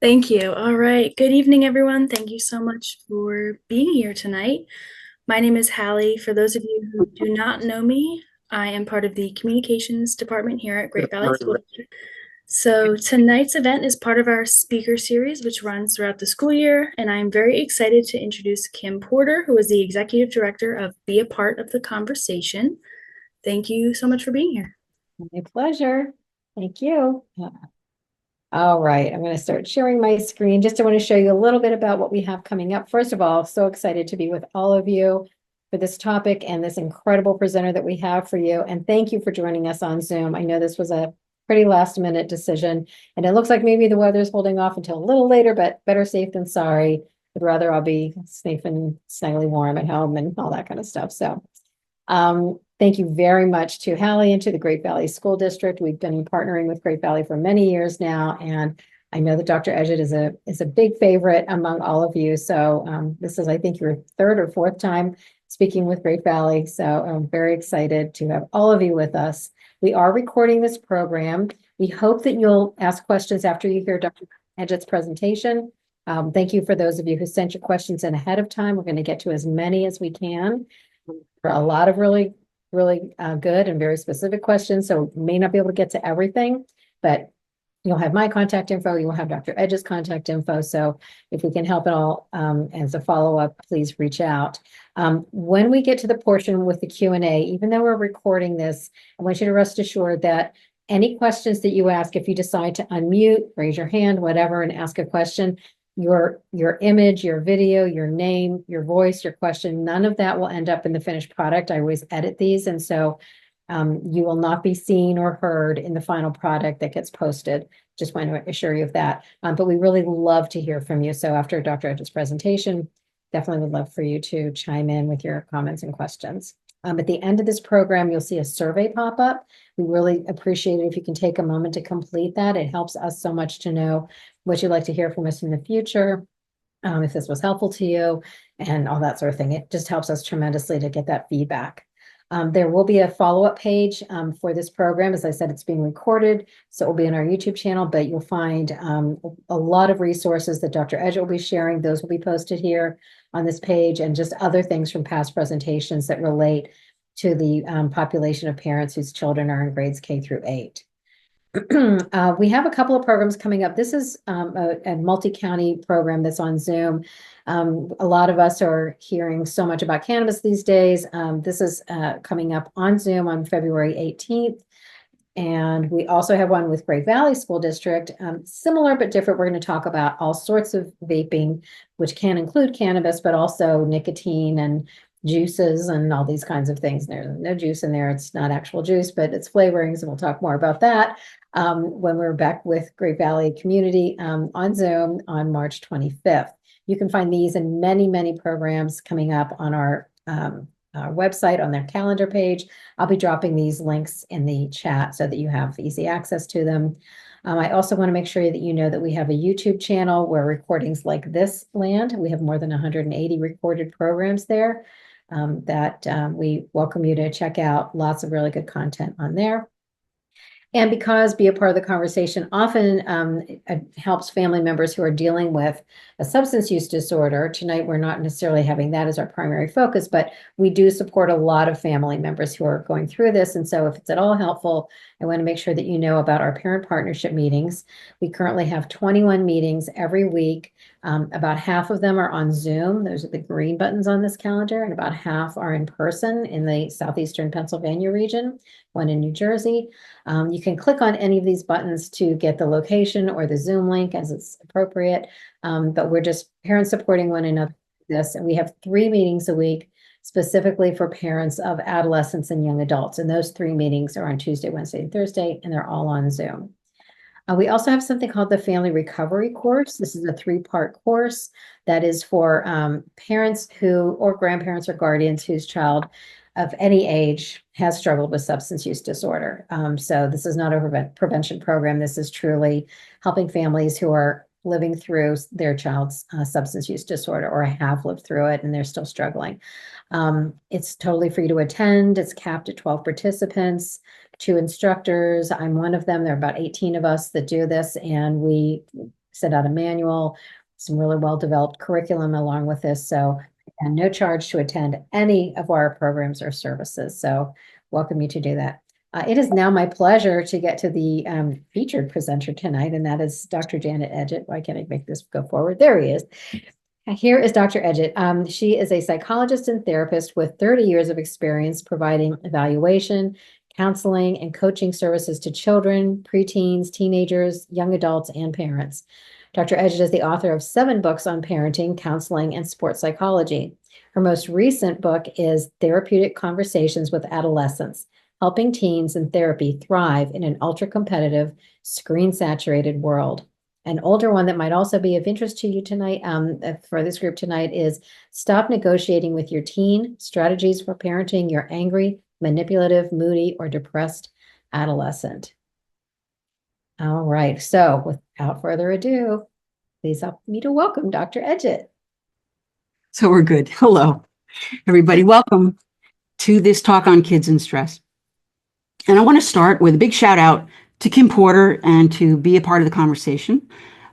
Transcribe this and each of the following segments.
Thank you. All right. Good evening, everyone. Thank you so much for being here tonight. My name is Hallie. For those of you who do not know me, I am part of the communications department here at Great Valley School District. So tonight's event is part of our speaker series, which runs throughout the school year, and I'm very excited to introduce Kim Porter, who is the executive director of Be a Part of the Conversation. Thank you so much for being here. My pleasure. Thank you. All right, I'm going to start sharing my screen. Just I want to show you a little bit about what we have coming up. First of all, so excited to be with all of you for this topic and this incredible presenter that we have for you. And thank you for joining us on Zoom. I know this was a pretty last minute decision, and it looks like maybe the weather's holding off until a little later, but better safe than sorry. I'd rather I'll be safe and snugly warm at home and all that kind of stuff. So thank you very much to Hallie and to the Great Valley School District. We've been partnering with Great Valley for many years now, and I know that Dr. Edgette is a big favorite among all of you. So this is, I think, your third or fourth time speaking with Great Valley. So I'm very excited to have all of you with us. We are recording this program. We hope that you'll ask questions after you hear Dr. Edgette's presentation. Thank you for those of you who sent your questions in ahead of time. We're going to get to as many as we can. For a lot of really good and very specific questions. So may not be able to get to everything, but you'll have my contact info. You'll have Dr. Edge's contact info. So if we can help at all as a follow-up, please reach out. When we get to the portion with the Q&A, even though we're recording this, I want you to rest assured that any questions that you ask, if you decide to unmute, raise your hand, whatever, and ask a question, your image, your video, your name, your voice, your question, none of that will end up in the finished product. I always edit these. And so you will not be seen or heard in the final product that gets posted. Just want to assure you of that. But we really love to hear from you. So after Dr. Edge's presentation, definitely would love for you to chime in with your comments and questions. At the end of this program, you'll see a survey pop up. We really appreciate it if you can take a moment to complete that. It helps us so much to know what you'd like to hear from us in the future, if this was helpful to you, and all that sort of thing. It just helps us tremendously to get that feedback. There will be a follow-up page for this program. As I said, it's being recorded, so it will be on our YouTube channel, but you'll find a lot of resources that Dr. Edgette will be sharing. Those will be posted here on this page, and just other things from past presentations that relate to the population of parents whose children are in grades K through 8. We have a couple of programs coming up. This is a multi-county program that's on Zoom. A lot of us are hearing so much about cannabis these days. This is coming up on Zoom on February 18th. And we also have one with Great Valley School District, similar but different. We're going to talk about all sorts of vaping, which can include cannabis, but also nicotine and juices and all these kinds of things. There's no juice in there. It's not actual juice, but it's flavorings, and we'll talk more about that when we're back with Great Valley Community on Zoom on March 25th. You can find these and many, many programs coming up on our website on their calendar page. I'll be dropping these links in the chat so that you have easy access to them. I also want to make sure that you know that we have a YouTube channel where recordings like this land. We have more than 180 recorded programs there that we welcome you to check out. Lots of really good content on there. And because Be a Part of the Conversation often helps family members who are dealing with a substance use disorder. Tonight, we're not necessarily having that as our primary focus, but we do support a lot of family members who are going through this. And so if it's at all helpful, I want to make sure that you know about our parent partnership meetings. We currently have 21 meetings every week. About half of them are on Zoom. Those are the green buttons on this calendar, and about half are in person in the southeastern Pennsylvania region, one in New Jersey. You can click on any of these buttons to get the location or the Zoom link as it's appropriate. But we're just parents supporting one another. This, and we have 3 meetings a week specifically for parents of adolescents and young adults. And those 3 meetings are on Tuesday, Wednesday, and Thursday, and they're all on Zoom. We also have something called the Family Recovery Course. This is a 3-part course that is for parents who, or grandparents or guardians whose child of any age has struggled with substance use disorder. So this is not a prevention program. This is truly helping families who are living through their child's substance use disorder or have lived through it and they're still struggling. It's totally free to attend. It's capped at 12 participants, 2 instructors. I'm one of them. There are about 18 of us that do this, and we sent out a manual, some really well-developed curriculum along with this. So, and no charge to attend any of our programs or services. So welcome you to do that. It is now my pleasure to get to the featured presenter tonight, and that is Dr. Janet Edgette. Why can't I make this go forward? There he is. Here is Dr. Edgette. She is a psychologist and therapist with 30 years of experience providing evaluation, counseling, and coaching services to children, preteens, teenagers, young adults, and parents. Dr. Edgette is the author of 7 books on parenting, counseling, and sports psychology. Her most recent book is Therapeutic Conversations with Adolescents, Helping Teens in Therapy Thrive in an Ultra-Competitive, Screen-Saturated World. An older one that might also be of interest to you tonight, for this group tonight, is Stop Negotiating with Your Teen, Strategies for Parenting Your Angry, Manipulative, Moody, or Depressed Adolescent. All right, so without further ado, please help me to welcome Dr. Edgette. So we're good. Hello, everybody. Welcome to this talk on kids and stress. And I want to start with a big shout out to Kim Porter and to be a part of the conversation,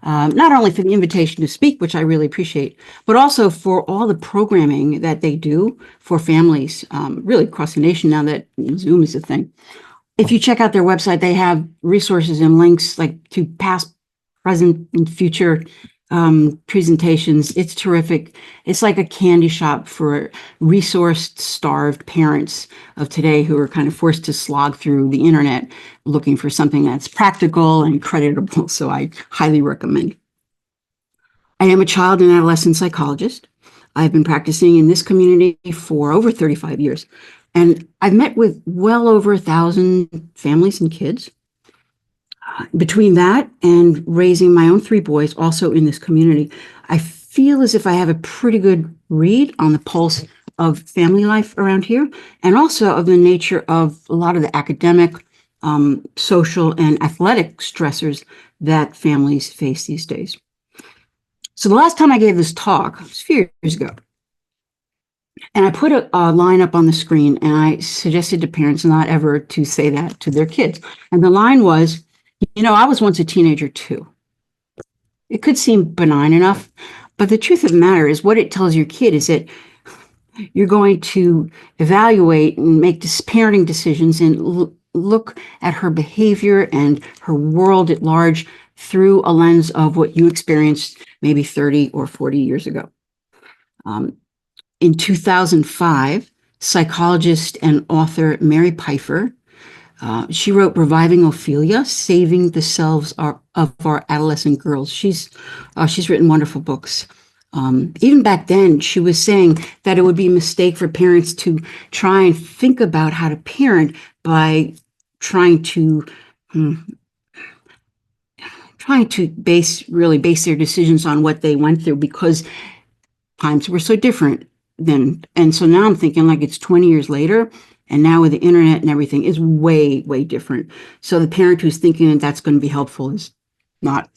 not only for the invitation to speak, which I really appreciate, but also for all the programming that they do for families, really across the nation now that Zoom is a thing. If you check out their website, they have resources and links like to past, present, and future presentations. It's terrific. It's like a candy shop for resourced, starved parents of today who are kind of forced to slog through the internet looking for something that's practical and creditable. So I highly recommend. I am a child and adolescent psychologist. I've been practicing in this community for over 35 years, and I've met with well over 1,000 families and kids. Between that and raising my own 3 boys also in this community, I feel as if I have a pretty good read on the pulse of family life around here, and also of the nature of a lot of the academic, social, and athletic stressors that families face these days. So the last time I gave this talk was a few years ago, and I put a line up on the screen, and I suggested to parents not ever to say that to their kids. And the line was, I was once a teenager too. It could seem benign enough, but the truth of the matter is what it tells your kid is that you're going to evaluate and make parenting decisions and look at her behavior and her world at large through a lens of what you experienced maybe 30 or 40 years ago. In 2005, psychologist and author Mary Pfeiffer, she wrote Reviving Ophelia, Saving the Selves of Our Adolescent Girls. She's written wonderful books. Even back then, she was saying that it would be a mistake for parents to try and think about how to parent by trying to base their decisions on what they went through, because times were so different then. And so now I'm thinking like it's 20 years later, and now with the internet and everything is way, way different. So the parent who's thinking that that's going to be helpful is going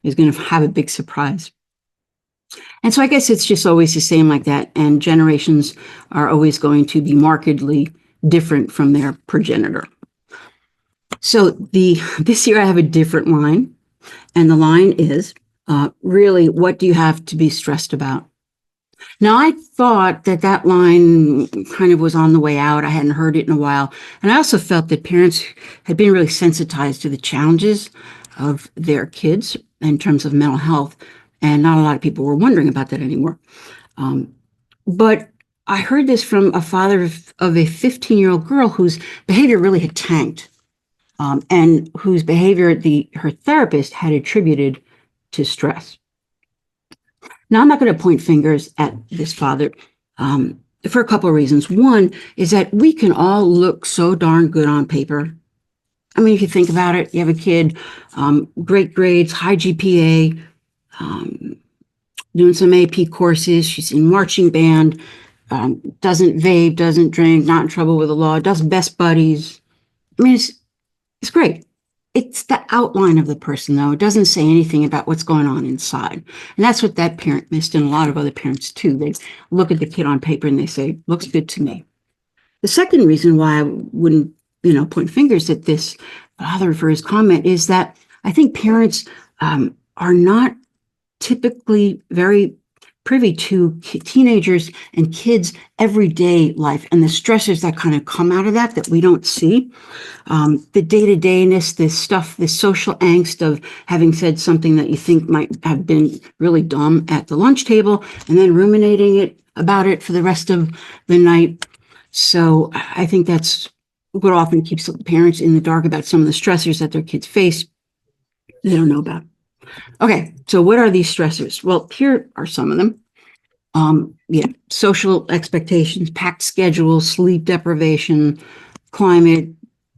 to have a big surprise. And so I guess it's just always the same like that. And generations are always going to be markedly different from their progenitor. So this year I have a different line. And the line is, really, what do you have to be stressed about? Now, I thought that line kind of was on the way out. I hadn't heard it in a while. And I also felt that parents had been really sensitized to the challenges of their kids in terms of mental health. And not a lot of people were wondering about that anymore. But I heard this from a father of a 15-year-old girl whose behavior really had tanked, and whose behavior her therapist had attributed to stress. Now, I'm not going to point fingers at this father for a couple of reasons. One is that we can all look so darn good on paper. I mean, if you think about it, you have a kid, great grades, high GPA, doing some AP courses. She's in marching band, doesn't vape, doesn't drink, not in trouble with the law, does best buddies. I mean, it's great. It's the outline of the person, though. It doesn't say anything about what's going on inside. And that's what that parent missed, and a lot of other parents, too. They look at the kid on paper and they say, looks good to me. The second reason why I wouldn't, point fingers at this father for his comment is that I think parents are not typically very privy to teenagers and kids' everyday life and the stressors that kind of come out of that we don't see. The day-to-dayness, this stuff, this social angst of having said something that you think might have been really dumb at the lunch table and then ruminating about it for the rest of the night. So I think that's what often keeps parents in the dark about some of the stressors that their kids face they don't know about. Okay, so what are these stressors? Well, here are some of them. Social expectations, packed schedules, sleep deprivation, climate,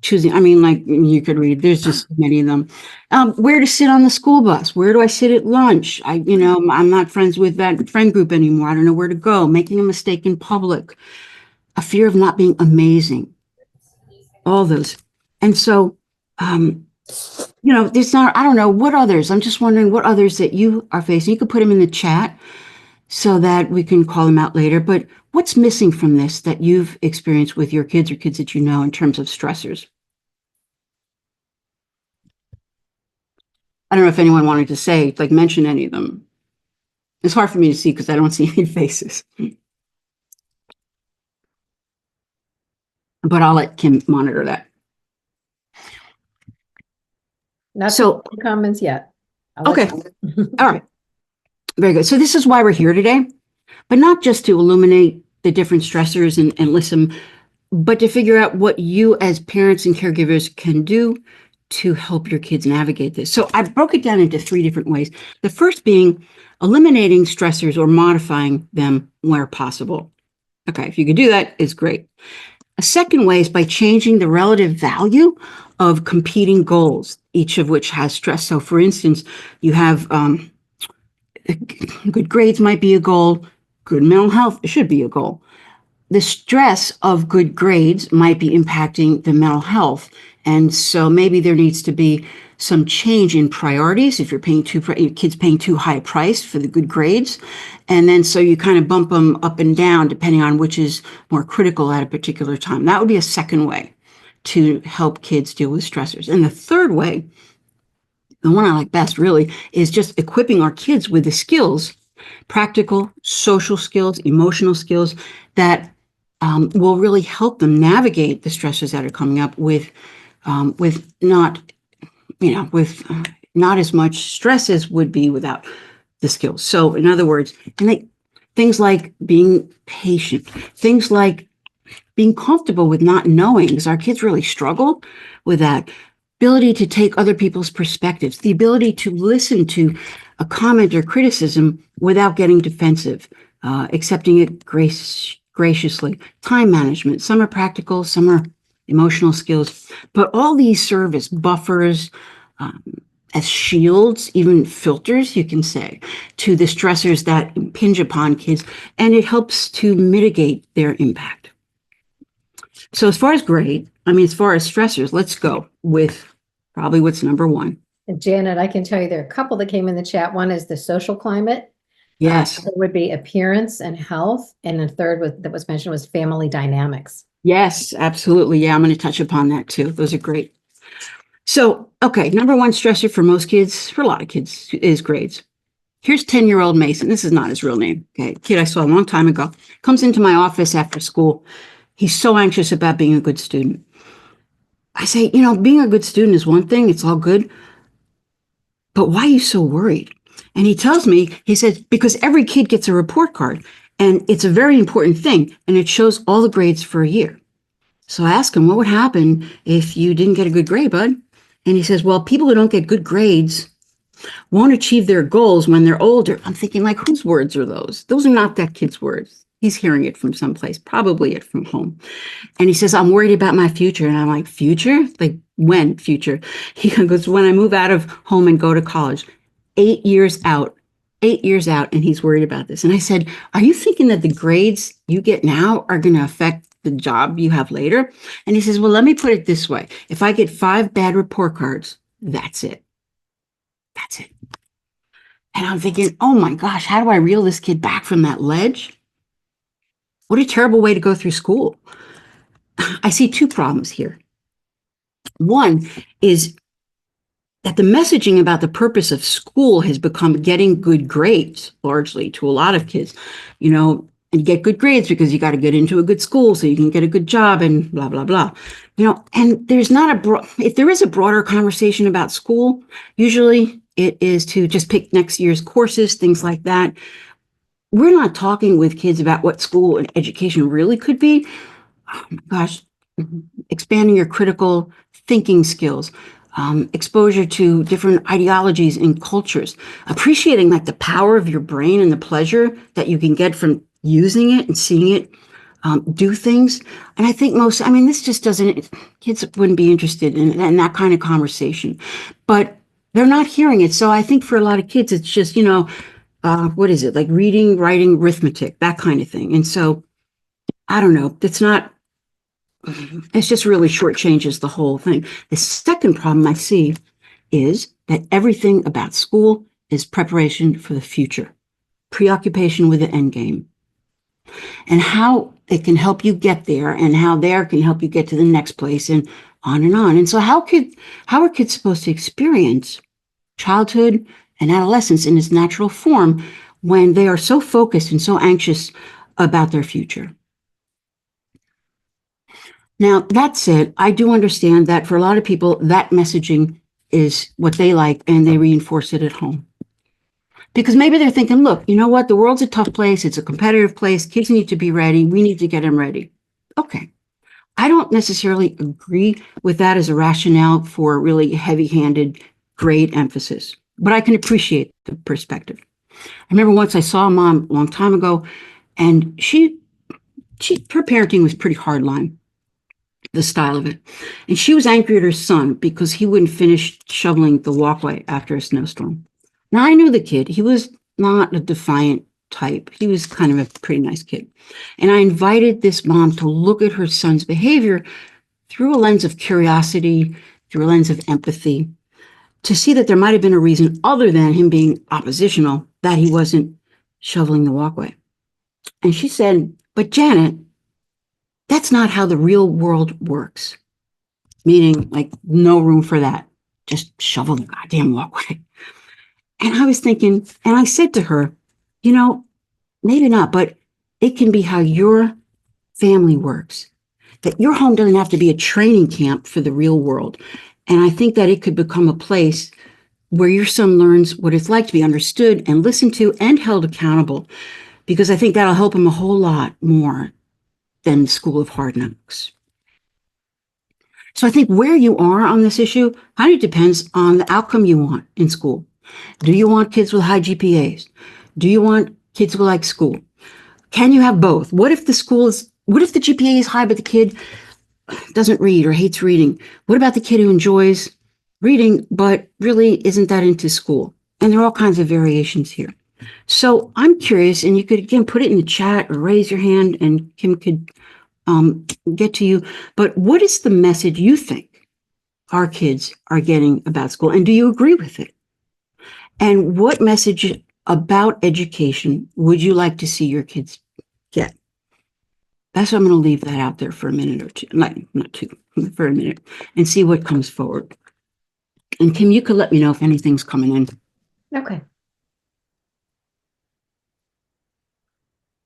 choosing. I mean, like you could read, there's just many of them. Where to sit on the school bus? Where do I sit at lunch? I'm not friends with that friend group anymore. I don't know where to go. Making a mistake in public, a fear of not being amazing, all those. And so, there's not, I don't know what others, I'm just wondering what others that you are facing. You could put them in the chat so that we can call them out later. But what's missing from this that you've experienced with your kids or kids that you know in terms of stressors? I don't know if anyone wanted to say, like, mention any of them. It's hard for me to see because I don't see any faces. But I'll let Kim monitor that. Not so comments yet. Okay. All right. Very good. So this is why we're here today, but not just to illuminate the different stressors and listen, but to figure out what you as parents and caregivers can do to help your kids navigate this. So I broke it down into 3 different ways. The first being eliminating stressors or modifying them where possible. Okay, if you could do that, it's great. A second way is by changing the relative value of competing goals, each of which has stress. So for instance, you have good grades might be a goal, good mental health should be a goal. The stress of good grades might be impacting the mental health. And so maybe there needs to be some change in priorities if your kids paying too high a price for the good grades. And then so you kind of bump them up and down depending on which is more critical at a particular time. That would be a second way to help kids deal with stressors. And the third way, the one I like best really, is just equipping our kids with the skills, practical, social skills, emotional skills that will really help them navigate the stresses that are coming up with not as much stress as would be without the skills. So in other words, things like being patient, things like being comfortable with not knowing, because our kids really struggle with that. Ability to take other people's perspectives, the ability to listen to a comment or criticism without getting defensive, accepting it graciously. Time management, some are practical, some are emotional skills, but all these serve as buffers, as shields, even filters, you can say, to the stressors that impinge upon kids, and it helps to mitigate their impact. So as far as stressors, let's go with probably what's number 1. And Janet, I can tell you there are a couple that came in the chat. One is the social climate. Yes. It would be appearance and health. And the third that was mentioned was family dynamics. Yes, absolutely. Yeah, I'm going to touch upon that too. Those are great. So, okay, number 1 stressor for most kids, for a lot of kids, is grades. Here's 10-year-old Mason. This is not his real name. Okay, kid I saw a long time ago. Comes into my office after school. He's so anxious about being a good student. I say, being a good student is one thing. It's all good. But why are you so worried? And he tells me, he says, because every kid gets a report card and it's a very important thing. And it shows all the grades for a year. So I asked him, what would happen if you didn't get a good grade, bud? And he says, well, people who don't get good grades won't achieve their goals when they're older. I'm thinking, like, whose words are those? Those are not that kid's words. He's hearing it from someplace, probably it from home. And he says, I'm worried about my future. And I'm like, future? Like, when future? He goes, when I move out of home and go to college, 8 years out, and he's worried about this. And I said, are you thinking that the grades you get now are going to affect the job you have later? And he says, well, let me put it this way. If I get 5 bad report cards, that's it. That's it. And I'm thinking, oh my gosh, how do I reel this kid back from that ledge? What a terrible way to go through school. I see 2 problems here. One is that the messaging about the purpose of school has become getting good grades, largely to a lot of kids, and get good grades because you got to get into a good school so you can get a good job and blah, blah, blah. And there's not if there is a broader conversation about school, usually it is to just pick next year's courses, things like that. We're not talking with kids about what school and education really could be. Oh my gosh, expanding your critical thinking skills, exposure to different ideologies and cultures, appreciating like the power of your brain and the pleasure that you can get from using it and seeing it do things. And I think this just doesn't, kids wouldn't be interested in that kind of conversation, but they're not hearing it. So I think for a lot of kids, it's just, what is it? Like reading, writing, arithmetic, that kind of thing. And so I don't know, it's just really shortchanges the whole thing. The second problem I see is that everything about school is preparation for the future, preoccupation with the end game, and how it can help you get there, and how there can help you get to the next place, and on and on. And so how are kids supposed to experience childhood and adolescence in its natural form when they are so focused and so anxious about their future? Now, that said, I do understand that for a lot of people, that messaging is what they like and they reinforce it at home. Because maybe they're thinking, look, you know what? The world's a tough place. It's a competitive place. Kids need to be ready. We need to get them ready. Okay. I don't necessarily agree with that as a rationale for really heavy-handed grade emphasis, but I can appreciate the perspective. I remember once I saw a mom a long time ago, and her parenting was pretty hardline, the style of it. And she was angry at her son because he wouldn't finish shoveling the walkway after a snowstorm. Now, I knew the kid. He was not a defiant type. He was kind of a pretty nice kid. And I invited this mom to look at her son's behavior through a lens of curiosity, through a lens of empathy, to see that there might have been a reason other than him being oppositional that he wasn't shoveling the walkway. And she said, but Janet, that's not how the real world works. Meaning, like, no room for that. Just shovel the goddamn walkway. And I was thinking, and I said to her, maybe not, but it can be how your family works. That your home doesn't have to be a training camp for the real world. And I think that it could become a place where your son learns what it's like to be understood and listened to and held accountable. Because I think that'll help him a whole lot more than School of Hard Knocks. So I think where you are on this issue kind of depends on the outcome you want in school. Do you want kids with high GPAs? Do you want kids who like school? Can you have both? What if the GPA is high, but the kid doesn't read or hates reading? What about the kid who enjoys reading, but really isn't that into school? And there are all kinds of variations here. So I'm curious, and you could, again, put it in the chat or raise your hand and Kim could get to you. But what is the message you think our kids are getting about school? And do you agree with it? And what message about education would you like to see your kids get? That's why I'm going to leave that out there for a minute or two, not two, for a minute, and see what comes forward. And Kim, you could let me know if anything's coming in. Okay.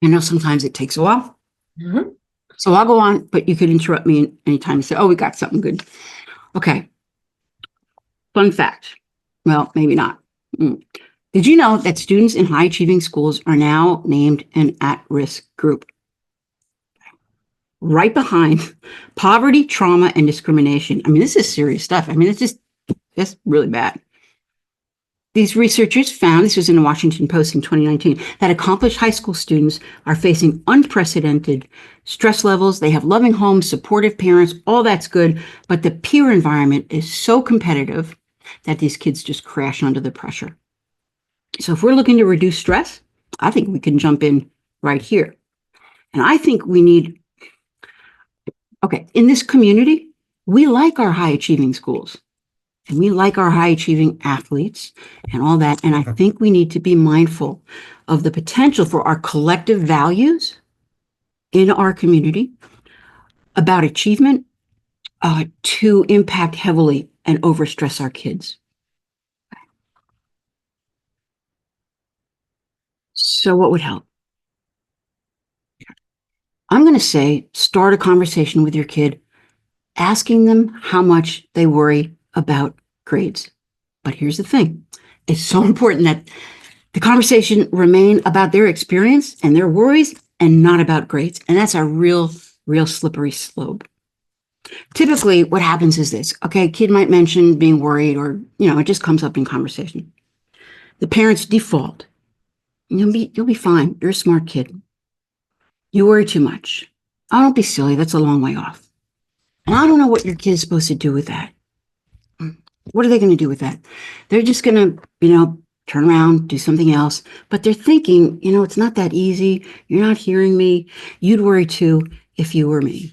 I know sometimes it takes a while. Mm-hmm. So I'll go on, but you could interrupt me anytime and say, oh, we got something good. Okay. Fun fact. Well, maybe not. Did you know that students in high achieving schools are now named an at-risk group? Right behind poverty, trauma, and discrimination. This is serious stuff. It's really bad. These researchers found, this was in the Washington Post in 2019, that accomplished high school students are facing unprecedented stress levels. They have loving homes, supportive parents, all that's good, but the peer environment is so competitive that these kids just crash under the pressure. So if we're looking to reduce stress, I think we can jump in right here. And I think we need, in this community, we like our high achieving schools. And we like our high achieving athletes and all that. And I think we need to be mindful of the potential for our collective values in our community about achievement to impact heavily and overstress our kids. So what would help? I'm going to say start a conversation with your kid, asking them how much they worry about grades. But here's the thing. It's so important that the conversation remain about their experience and their worries and not about grades. And that's a real slippery slope. Typically what happens is this. Okay, kid might mention being worried or, it just comes up in conversation. The parents default. You'll be fine. You're a smart kid. You worry too much. Oh, don't be silly. That's a long way off. And I don't know what your kid is supposed to do with that. What are they going to do with that? They're just going to, turn around, do something else. But they're thinking, it's not that easy. You're not hearing me. You'd worry too if you were me.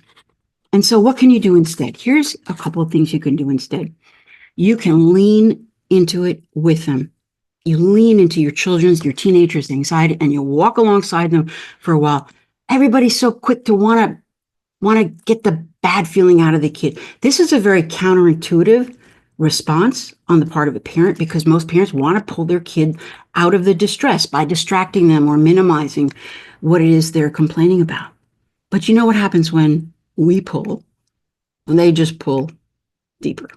And so what can you do instead? Here's a couple of things you can do instead. You can lean into it with them. You lean into your teenagers' anxiety, and you walk alongside them for a while. Everybody's so quick to want to get the bad feeling out of the kid. This is a very counterintuitive response on the part of a parent, because most parents want to pull their kid out of the distress by distracting them or minimizing what it is they're complaining about. But you know what happens when we pull? When they just pull deeper,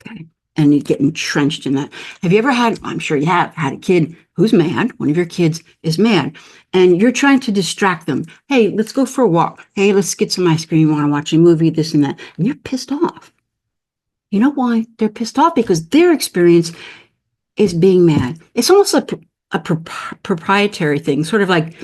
okay? And you get entrenched in that. Have you ever had, I'm sure you have, had a kid who's mad, one of your kids is mad, and you're trying to distract them. Hey, let's go for a walk. Hey, let's get some ice cream. You want to watch a movie, this and that. And you're pissed off. You know why they're pissed off? Because their experience is being mad. It's almost a proprietary thing, sort of like,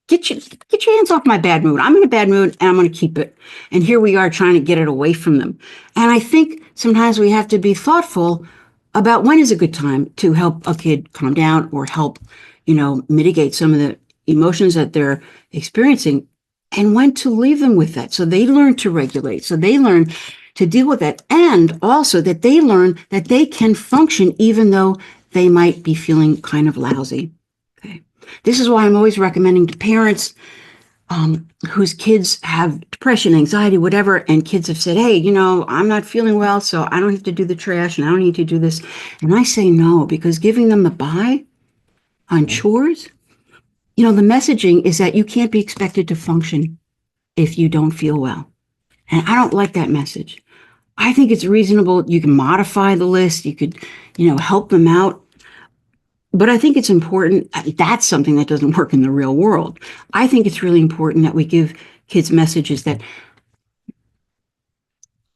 get your hands off my bad mood. I'm in a bad mood and I'm going to keep it. And here we are trying to get it away from them. And I think sometimes we have to be thoughtful about when is a good time to help a kid calm down or help, mitigate some of the emotions that they're experiencing, and when to leave them with that. So they learn to regulate. So they learn to deal with that. And also that they learn that they can function even though they might be feeling kind of lousy. Okay. This is why I'm always recommending to parents whose kids have depression, anxiety, whatever, and kids have said, hey, I'm not feeling well, so I don't have to do the trash and I don't need to do this. And I say no, because giving them the buy on chores, the messaging is that you can't be expected to function if you don't feel well. And I don't like that message. I think it's reasonable. You can modify the list. You could, help them out. But I think it's important. That's something that doesn't work in the real world. I think it's really important that we give kids messages that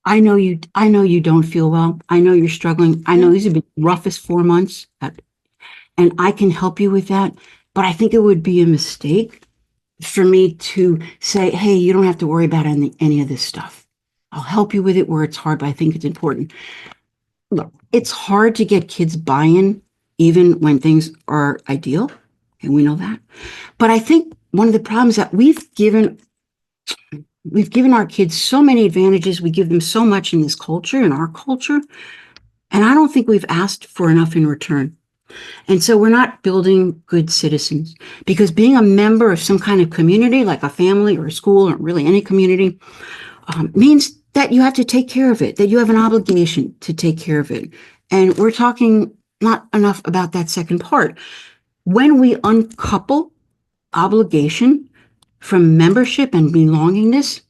I know you don't feel well. I know you're struggling. I know these have been the roughest 4 months, and I can help you with that. But I think it would be a mistake for me to say, hey, you don't have to worry about any of this stuff. I'll help you with it where it's hard, but I think it's important. Look, it's hard to get kids buy-in even when things are ideal, and we know that. But I think one of the problems that we've given our kids so many advantages. We give them so much in this culture, in our culture, and I don't think we've asked for enough in return. And so we're not building good citizens, because being a member of some kind of community, like a family or a school or really any community, means that you have to take care of it, that you have an obligation to take care of it. And we're talking not enough about that second part. When we uncouple obligation from membership and belongingness,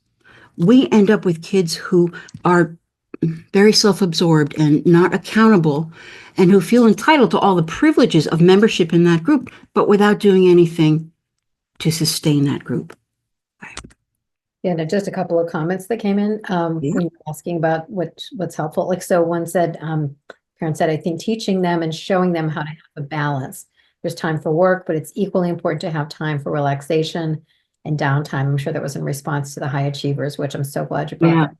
we end up with kids who are very self-absorbed and not accountable, and who feel entitled to all the privileges of membership in that group, but without doing anything to sustain that group. Yeah, no, just a couple of comments that came in when you're asking about what's helpful. Like, so one said, parent said, I think teaching them and showing them how to have a balance. There's time for work, but it's equally important to have time for relaxation and downtime. I'm sure that was in response to the high achievers, which I'm so glad you brought that.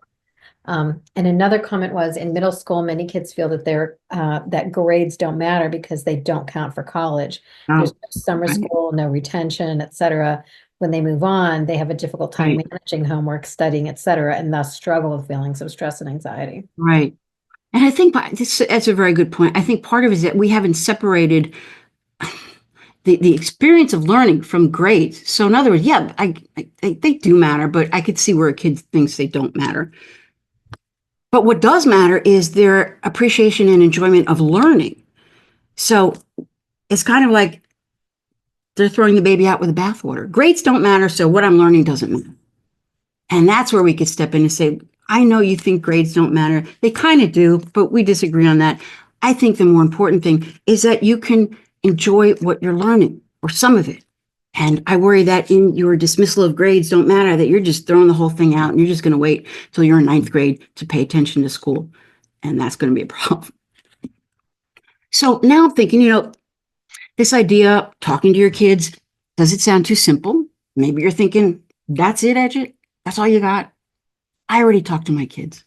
And another comment was, in middle school, many kids feel that that grades don't matter because they don't count for college. There's no summer school, no retention, et cetera. When they move on, they have a difficult time managing homework, studying, et cetera, and thus struggle with feelings of stress and anxiety. Right. And I think that's a very good point. I think part of it is that we haven't separated the experience of learning from grades. So in other words, yeah, they do matter, but I could see where a kid thinks they don't matter. But what does matter is their appreciation and enjoyment of learning. So it's kind of like they're throwing the baby out with the bathwater. Grades don't matter, so what I'm learning doesn't matter. And that's where we could step in and say, I know you think grades don't matter. They kind of do, but we disagree on that. I think the more important thing is that you can enjoy what you're learning, or some of it. And I worry that in your dismissal of grades don't matter, that you're just throwing the whole thing out and you're just going to wait till you're in ninth grade to pay attention to school. And that's going to be a problem. So now I'm thinking, this idea, talking to your kids, does it sound too simple? Maybe you're thinking, that's it, Edgette? That's all you got? I already talked to my kids.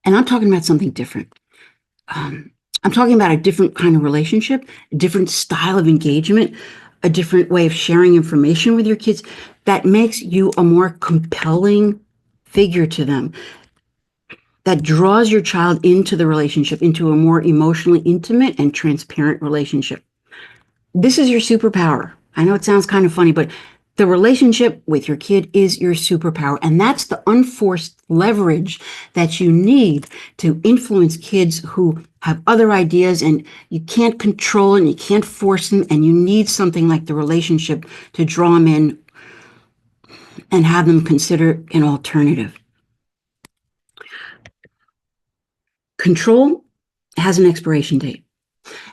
And I'm talking about something different. I'm talking about a different kind of relationship, a different style of engagement, a different way of sharing information with your kids that makes you a more compelling figure to them, that draws your child into the relationship, into a more emotionally intimate and transparent relationship. This is your superpower. I know it sounds kind of funny, but the relationship with your kid is your superpower. And that's the unforced leverage that you need to influence kids who have other ideas, and you can't control and you can't force them. And you need something like the relationship to draw them in and have them consider an alternative. Control has an expiration date.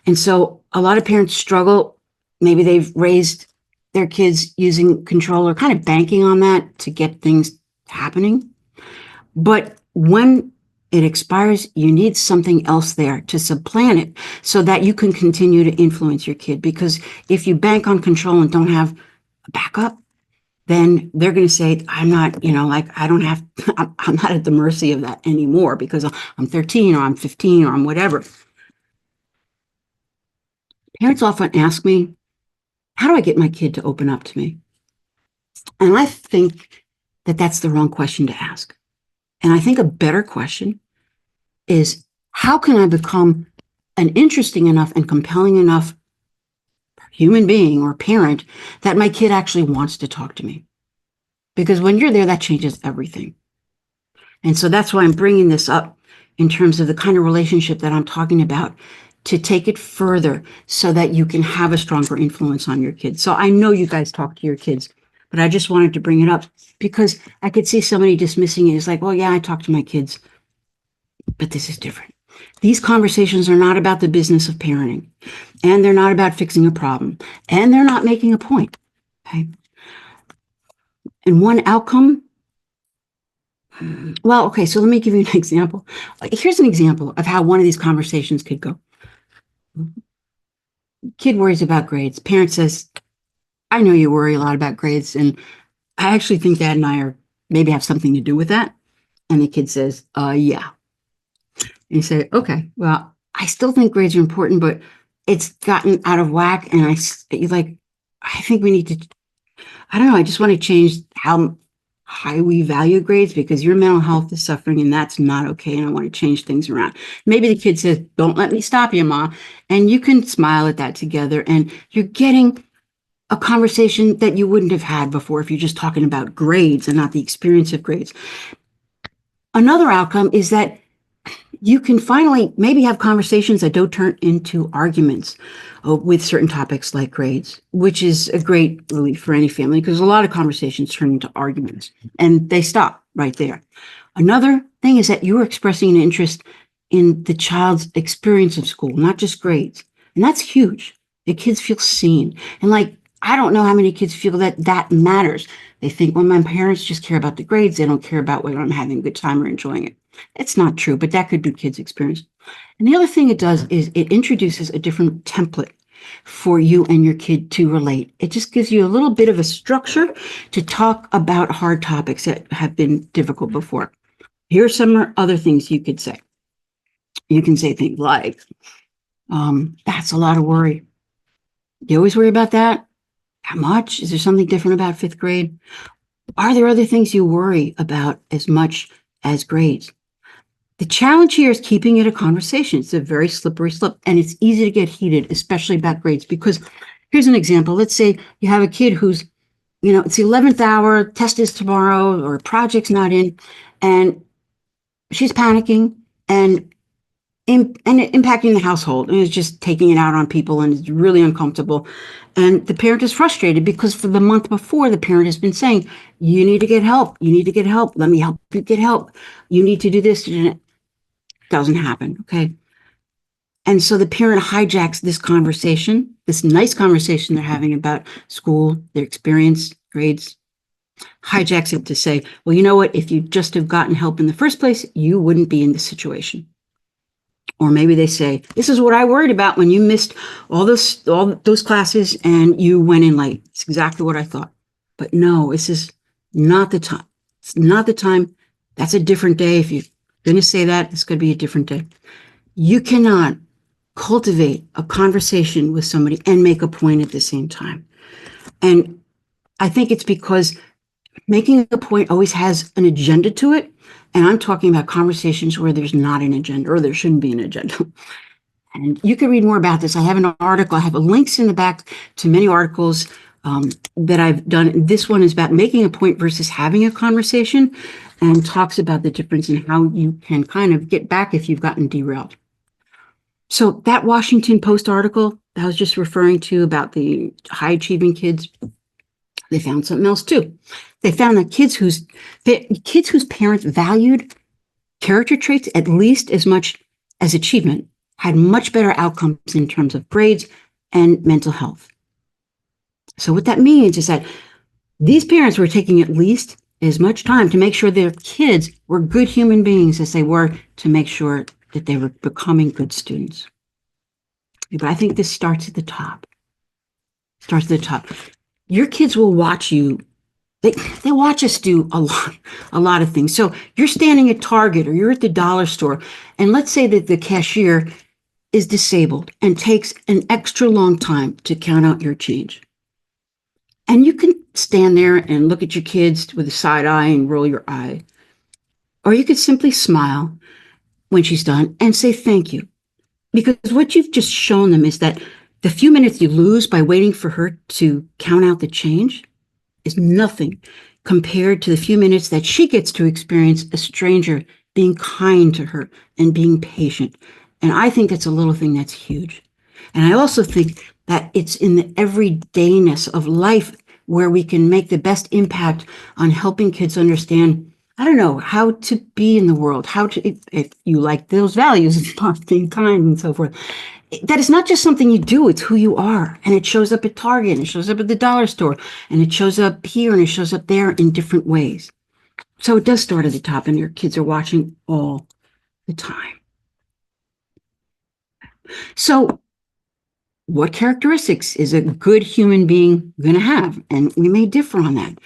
And so a lot of parents struggle. Maybe they've raised their kids using control or kind of banking on that to get things happening. But when it expires, you need something else there to supplant it so that you can continue to influence your kid. Because if you bank on control and don't have a backup, then they're going to say, I'm not, I don't have, I'm not at the mercy of that anymore because I'm 13 or I'm 15 or I'm whatever. Parents often ask me, how do I get my kid to open up to me? And I think that that's the wrong question to ask. And I think a better question is, how can I become an interesting enough and compelling enough human being or parent that my kid actually wants to talk to me? Because when you're there, that changes everything. And so that's why I'm bringing this up in terms of the kind of relationship that I'm talking about, to take it further so that you can have a stronger influence on your kids. So I know you guys talk to your kids, but I just wanted to bring it up because I could see somebody dismissing it as like, well, yeah, I talk to my kids, but this is different. These conversations are not about the business of parenting, and they're not about fixing a problem, and they're not making a point. Okay. And one outcome, well, okay, so let me give you an example. Here's an example of how one of these conversations could go. Kid worries about grades. Parent says, I know you worry a lot about grades, and I actually think Dad and I are maybe have something to do with that. And the kid says, yeah. And you say, okay, well, I still think grades are important, but it's gotten out of whack. And I think we need to, I don't know, I just want to change how high we value grades because your mental health is suffering and that's not okay. And I want to change things around. Maybe the kid says, don't let me stop you, Ma. And you can smile at that together, and you're getting a conversation that you wouldn't have had before if you're just talking about grades and not the experience of grades. Another outcome is that you can finally maybe have conversations that don't turn into arguments with certain topics like grades, which is a great relief for any family because a lot of conversations turn into arguments and they stop right there. Another thing is that you're expressing an interest in the child's experience of school, not just grades. And that's huge. The kids feel seen. And I don't know how many kids feel that that matters. They think, well, my parents just care about the grades. They don't care about whether I'm having a good time or enjoying it. It's not true, but that could be kids' experience. And the other thing it does is it introduces a different template for you and your kid to relate. It just gives you a little bit of a structure to talk about hard topics that have been difficult before. Here are some other things you could say. You can say things like, that's a lot of worry. You always worry about that? How much? Is there something different about fifth grade? Are there other things you worry about as much as grades? The challenge here is keeping it a conversation. It's a very slippery slope, and it's easy to get heated, especially about grades, because here's an example. Let's say you have a kid who's, it's the 11th hour, test is tomorrow, or project's not in, and she's panicking, and impacting the household, and it's just taking it out on people, and it's really uncomfortable. And the parent is frustrated because for the month before, the parent has been saying, you need to get help. You need to get help. Let me help you get help. You need to do this. And it doesn't happen. Okay. And so the parent hijacks this conversation, this nice conversation they're having about school, their experience, grades, hijacks it to say, well, you know what? If you just have gotten help in the first place, you wouldn't be in this situation. Or maybe they say, this is what I worried about when you missed all those classes and you went in late. It's exactly what I thought. But no, this is not the time. It's not the time. That's a different day. If you're going to say that, it's going to be a different day. You cannot cultivate a conversation with somebody and make a point at the same time. And I think it's because making a point always has an agenda to it. And I'm talking about conversations where there's not an agenda, or there shouldn't be an agenda. And you can read more about this. I have an article. I have links in the back to many articles that I've done. This one is about making a point versus having a conversation, and talks about the difference in how you can kind of get back if you've gotten derailed. So that Washington Post article that I was just referring to about the high achieving kids, they found something else too. They found that kids whose parents valued character traits at least as much as achievement had much better outcomes in terms of grades and mental health. So what that means is that these parents were taking at least as much time to make sure their kids were good human beings as they were to make sure that they were becoming good students. But I think this starts at the top. Your kids will watch you. They watch us do a lot of things. So you're standing at Target or you're at the dollar store, and let's say that the cashier is disabled and takes an extra long time to count out your change. And you can stand there and look at your kids with a side eye and roll your eye. Or you could simply smile when she's done and say thank you. Because what you've just shown them is that the few minutes you lose by waiting for her to count out the change is nothing compared to the few minutes that she gets to experience a stranger being kind to her and being patient. And I think it's a little thing that's huge. And I also think that it's in the everydayness of life where we can make the best impact on helping kids understand, I don't know, how to be in the world, how to, if you like those values of being kind and so forth. That is not just something you do, it's who you are. And it shows up at Target, and it shows up at the dollar store, and it shows up here, and it shows up there in different ways. So it does start at the top, and your kids are watching all the time. So what characteristics is a good human being going to have? And we may differ on that.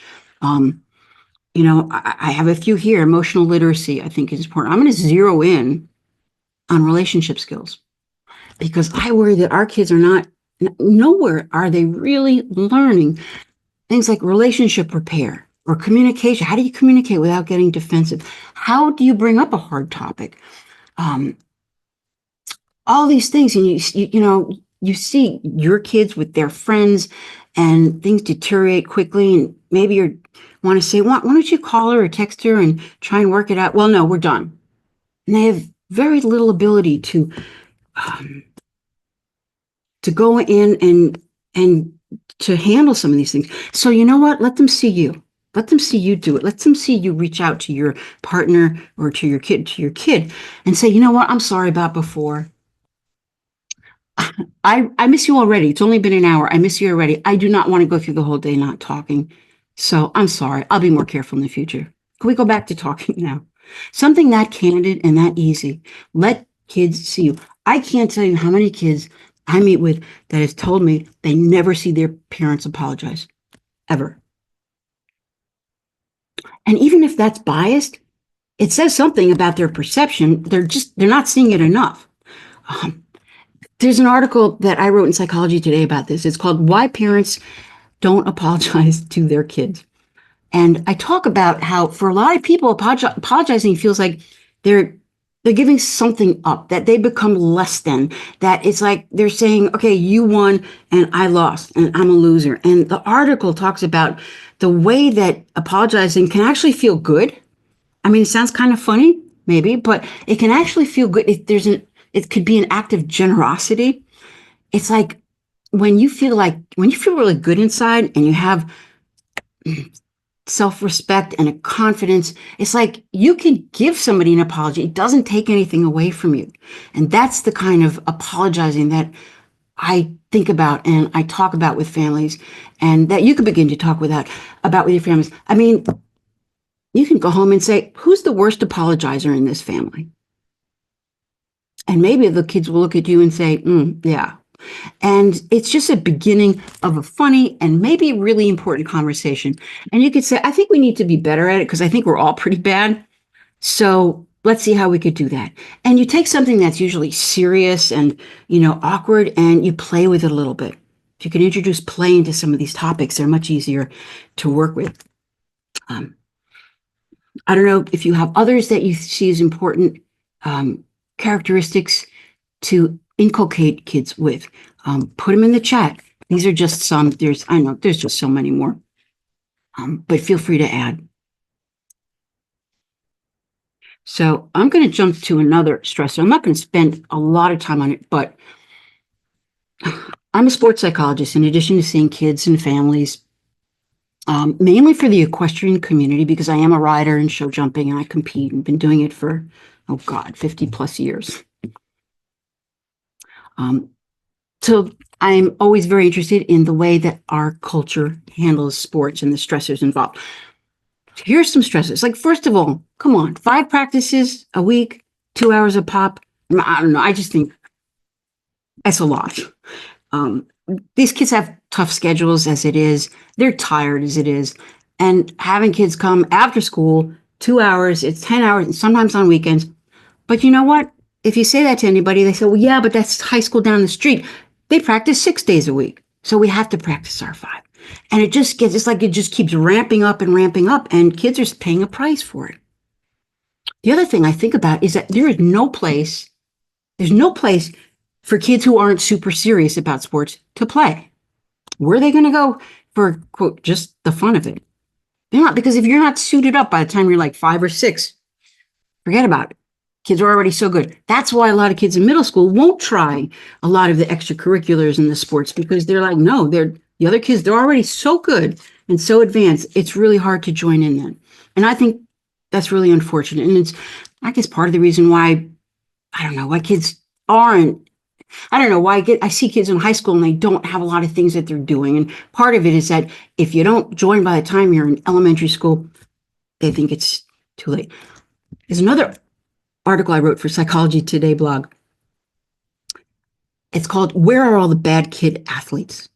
I have a few here. Emotional literacy, I think, is important. I'm going to zero in on relationship skills, because I worry that our kids are nowhere are they really learning things like relationship repair or communication. How do you communicate without getting defensive? How do you bring up a hard topic? All these things, and you see your kids with their friends and things deteriorate quickly, and maybe you want to say, why don't you call her or text her and try and work it out? Well, no, we're done. And they have very little ability to go in and to handle some of these things. So you know what? Let them see you. Let them see you do it. Let them see you reach out to your partner or to your kid and say, you know what? I'm sorry about before. I miss you already. It's only been an hour. I miss you already. I do not want to go through the whole day not talking. So I'm sorry. I'll be more careful in the future. Can we go back to talking now? Something that candid and that easy. Let kids see you. I can't tell you how many kids I meet with that has told me they never see their parents apologize, ever. And even if that's biased, it says something about their perception. They're not seeing it enough. There's an article that I wrote in Psychology Today about this. It's called Why Parents Don't Apologize to Their Kids. And I talk about how for a lot of people, apologizing feels like they're giving something up, that they become less than, that it's like they're saying, okay, you won and I lost and I'm a loser. And the article talks about the way that apologizing can actually feel good. I mean, it sounds kind of funny, maybe, but it can actually feel good if It could be an act of generosity. It's like when you feel really good inside and you have self-respect and a confidence, it's like you can give somebody an apology. It doesn't take anything away from you. And that's the kind of apologizing that I think about and I talk about with families, and that you could begin to talk about with your families. I mean, you can go home and say, who's the worst apologizer in this family? And maybe the kids will look at you and say, yeah. And it's just a beginning of a funny and maybe really important conversation. And you could say, I think we need to be better at it because I think we're all pretty bad. So let's see how we could do that. And you take something that's usually serious and, awkward, and you play with it a little bit. If you can introduce play into some of these topics, they're much easier to work with. I don't know if you have others that you see as important characteristics to inculcate kids with. Put them in the chat. These are just some. There's just so many more. But feel free to add. So I'm going to jump to another stressor. I'm not going to spend a lot of time on it, but I'm a sports psychologist in addition to seeing kids and families, mainly for the equestrian community, because I am a rider in show jumping and I compete and been doing it for, 50 plus years. So I'm always very interested in the way that our culture handles sports and the stressors involved. Here's some stresses. Like, first of all, come on, 5 practices a week, 2 hours a pop. I don't know. I just think that's a lot. These kids have tough schedules as it is. They're tired as it is. And having kids come after school, 2 hours, it's 10 hours, and sometimes on weekends. But you know what? If you say that to anybody, they say, well, yeah, but that's high school down the street. They practice 6 days a week. So we have to practice our 5. And it just keeps ramping up, and kids are paying a price for it. The other thing I think about is that there's no place for kids who aren't super serious about sports to play. Where are they going to go for, quote, just the fun of it? They're not, because if you're not suited up by the time you're like 5 or 6, forget about it. Kids are already so good. That's why a lot of kids in middle school won't try a lot of the extracurriculars in the sports, because they're like, no, the other kids, they're already so good and so advanced. It's really hard to join in then. And I think that's really unfortunate. And it's, I guess, part of the reason why, I don't know, why kids aren't, I don't know why I see kids in high school and they don't have a lot of things that they're doing. And part of it is that if you don't join by the time you're in elementary school, they think it's too late. There's another article I wrote for Psychology Today blog. It's called, Where Are All the Bad Kid Athletes?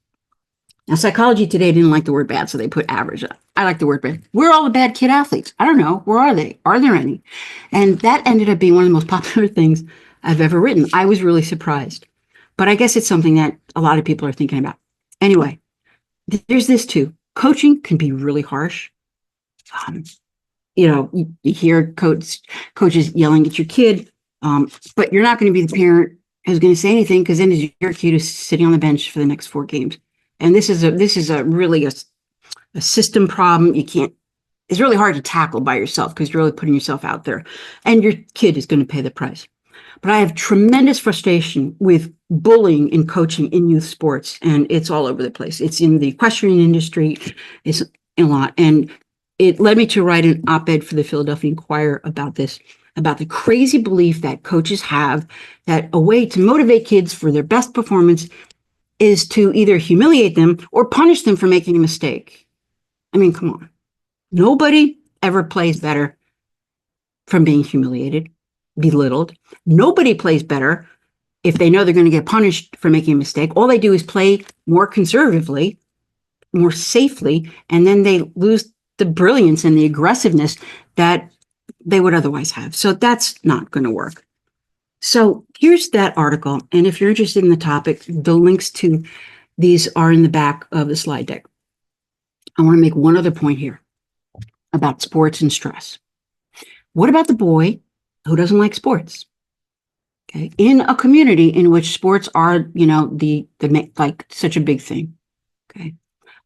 Now, Psychology Today didn't like the word bad, so they put average. I like the word bad. Where are all the bad kid athletes? I don't know. Where are they? Are there any? And that ended up being one of the most popular things I've ever written. I was really surprised. But I guess it's something that a lot of people are thinking about. Anyway, there's this too. Coaching can be really harsh. You hear coaches yelling at your kid, but you're not going to be the parent who's going to say anything, because then your kid is sitting on the bench for the next 4 games. And this is really a system problem. It's really hard to tackle by yourself, because you're really putting yourself out there, and your kid is going to pay the price. But I have tremendous frustration with bullying in coaching in youth sports, and it's all over the place. It's in the equestrian industry. It's a lot. And it led me to write an op-ed for the Philadelphia Inquirer about this, about the crazy belief that coaches have that a way to motivate kids for their best performance is to either humiliate them or punish them for making a mistake. I mean, come on. Nobody ever plays better from being humiliated, belittled. Nobody plays better if they know they're going to get punished for making a mistake. All they do is play more conservatively, more safely, and then they lose the brilliance and the aggressiveness that they would otherwise have. So that's not going to work. So here's that article. And if you're interested in the topic, the links to these are in the back of the slide deck. I want to make one other point here about sports and stress. What about the boy who doesn't like sports? Okay, in a community in which sports are, the like such a big thing. Okay,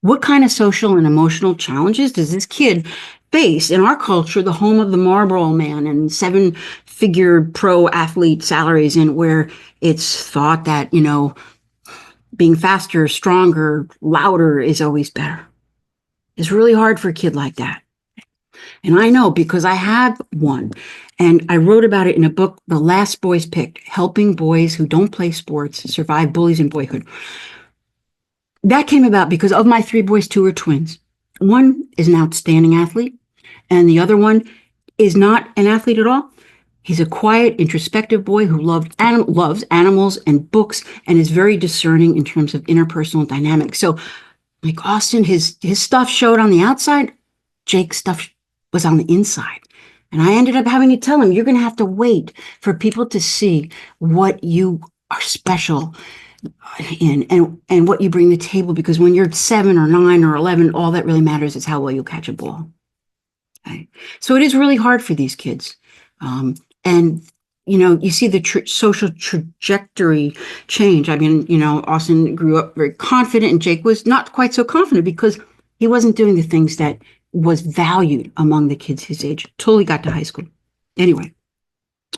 what kind of social and emotional challenges does this kid face in our culture the home of the Marlboro Man and seven-figure pro athlete salaries, and where it's thought that, being faster, stronger, louder is always better. It's really hard for a kid like that. And I know because I have one, and I wrote about it in a book, The Last Boys Picked, Helping Boys Who Don't Play Sports Survive Bullies in Boyhood. That came about because of my three boys, two are twins. One is an outstanding athlete, and the other one is not an athlete at all. He's a quiet, introspective boy who loves animals and books and is very discerning in terms of interpersonal dynamics. So, like Austin, his stuff showed on the outside. Jake's stuff was on the inside. And I ended up having to tell him, you're going to have to wait for people to see what you are special in and what you bring to the table. Because when you're 7 or 9 or 11, all that really matters is how well you catch a ball. Okay. So it is really hard for these kids. And, you see the social trajectory change. I mean, Austin grew up very confident and Jake was not quite so confident because he wasn't doing the things that was valued among the kids his age. Totally got to high school. Anyway,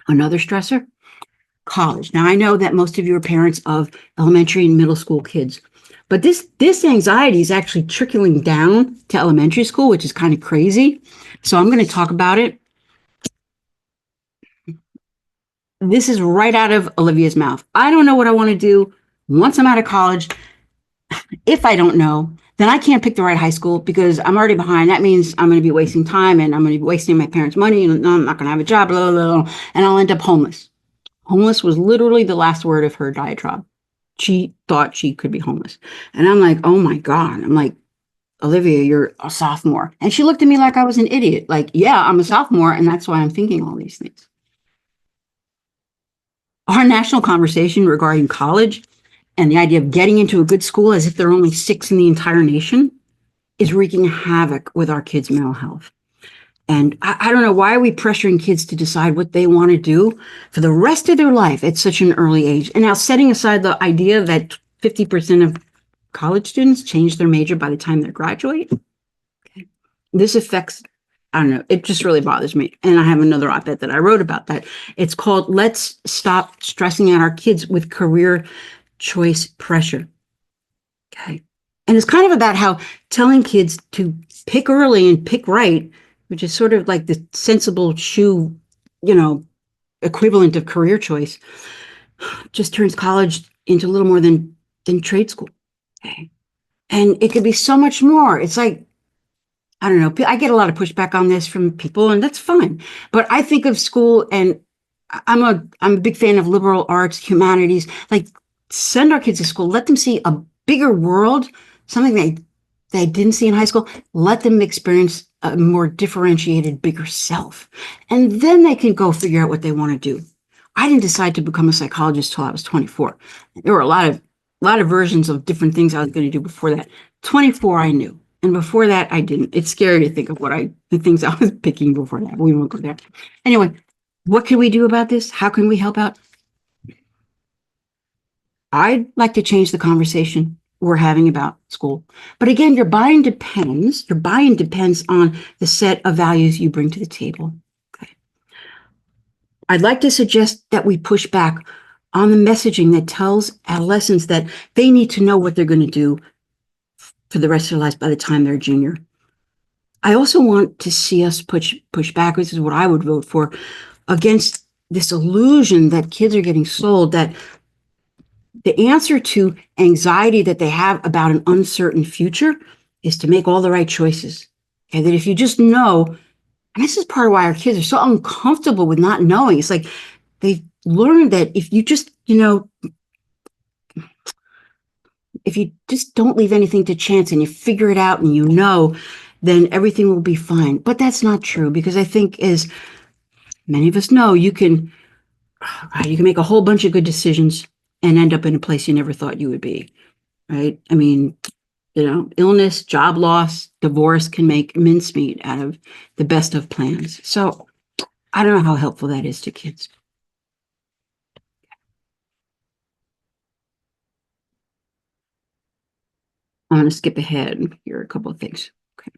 another stressor, college. Now, I know that most of you are parents of elementary and middle school kids, but this anxiety is actually trickling down to elementary school, which is kind of crazy. So I'm going to talk about it. This is right out of Olivia's mouth. I don't know what I want to do once I'm out of college. If I don't know, then I can't pick the right high school because I'm already behind. That means I'm going to be wasting time and I'm going to be wasting my parents' money and I'm not going to have a job, blah, blah, blah, and I'll end up homeless. Homeless was literally the last word of her diatribe. She thought she could be homeless. And I'm like, oh my God. I'm like, Olivia, you're a sophomore. And she looked at me like I was an idiot. Like, yeah, I'm a sophomore. And that's why I'm thinking all these things. Our national conversation regarding college and the idea of getting into a good school as if there are only 6 in the entire nation is wreaking havoc with our kids' mental health. And I don't know, why are we pressuring kids to decide what they want to do for the rest of their life at such an early age? And now setting aside the idea that 50% of college students change their major by the time they graduate. Okay. This affects, I don't know, it just really bothers me. And I have another op-ed that I wrote about that. It's called Let's Stop Stressing Out Our Kids with Career Choice Pressure. Okay. And it's kind of about how telling kids to pick early and pick right, which is sort of like the sensible shoe, equivalent of career choice, just turns college into a little more than trade school. Okay. And it could be so much more. It's like, I don't know, I get a lot of pushback on this from people, and that's fine. But I think of school, and I'm a big fan of liberal arts, humanities. Like, send our kids to school, let them see a bigger world, something they didn't see in high school. Let them experience a more differentiated, bigger self. And then they can go figure out what they want to do. I didn't decide to become a psychologist till I was 24. There were a lot of versions of different things I was going to do before that. 24, I knew. And before that, I didn't. It's scary to think of the things I was picking before that. We won't go there. Anyway, what can we do about this? How can we help out? I'd like to change the conversation we're having about school. But again, your buy-in depends on the set of values you bring to the table. Okay. I'd like to suggest that we push back on the messaging that tells adolescents that they need to know what they're going to do for the rest of their lives by the time they're a junior. I also want to see us push back, this is what I would vote for, against this illusion that kids are getting sold that the answer to anxiety that they have about an uncertain future is to make all the right choices. Okay, that if you just know, and this is part of why our kids are so uncomfortable with not knowing. It's like they've learned that if you just, if you just don't leave anything to chance and you figure it out and then everything will be fine. But that's not true, because I think, as many of us know, you can make a whole bunch of good decisions and end up in a place you never thought you would be, right? I mean, illness, job loss, divorce can make mincemeat out of the best of plans. So I don't know how helpful that is to kids. I'm going to skip ahead. Here are a couple of things. Okay.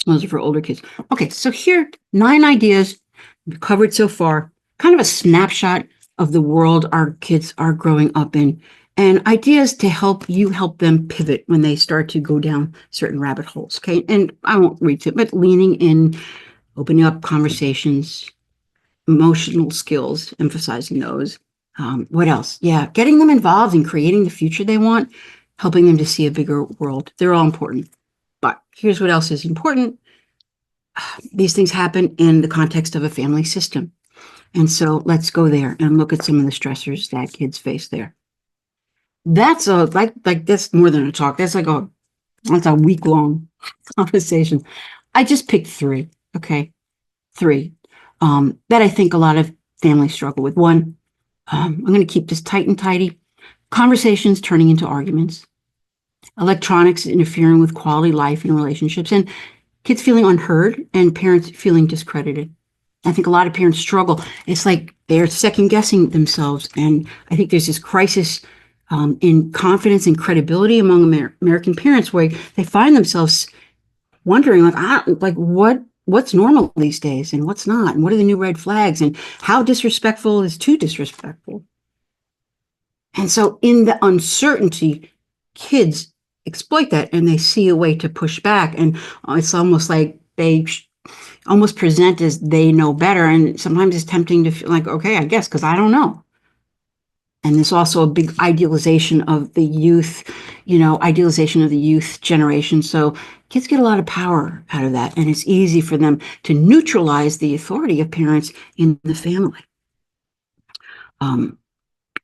Those are for older kids. Okay, so here, 9 ideas we've covered so far, kind of a snapshot of the world our kids are growing up in, and ideas to help them pivot when they start to go down certain rabbit holes. Okay, and I won't read it, but leaning in, opening up conversations, emotional skills, emphasizing those. What else? Yeah, getting them involved in creating the future they want, helping them to see a bigger world. They're all important. But here's what else is important. These things happen in the context of a family system. And so let's go there and look at some of the stressors that kids face there. That's that's more than a talk. That's a week-long conversation. I just picked 3. Okay. 3 that I think a lot of families struggle with. One, I'm going to keep this tight and tidy. Conversations turning into arguments, electronics interfering with quality life and relationships, and kids feeling unheard and parents feeling discredited. I think a lot of parents struggle. It's like they're second guessing themselves. And I think there's this crisis in confidence and credibility among American parents where they find themselves wondering what's normal these days and what's not, and what are the new red flags, and how disrespectful is too disrespectful. And so in the uncertainty, kids exploit that and they see a way to push back. And it's almost like they almost present as they know better. And sometimes it's tempting to feel like, okay, I guess, because I don't know. And there's also a big idealization of the youth, idealization of the youth generation. So kids get a lot of power out of that. And it's easy for them to neutralize the authority of parents in the family.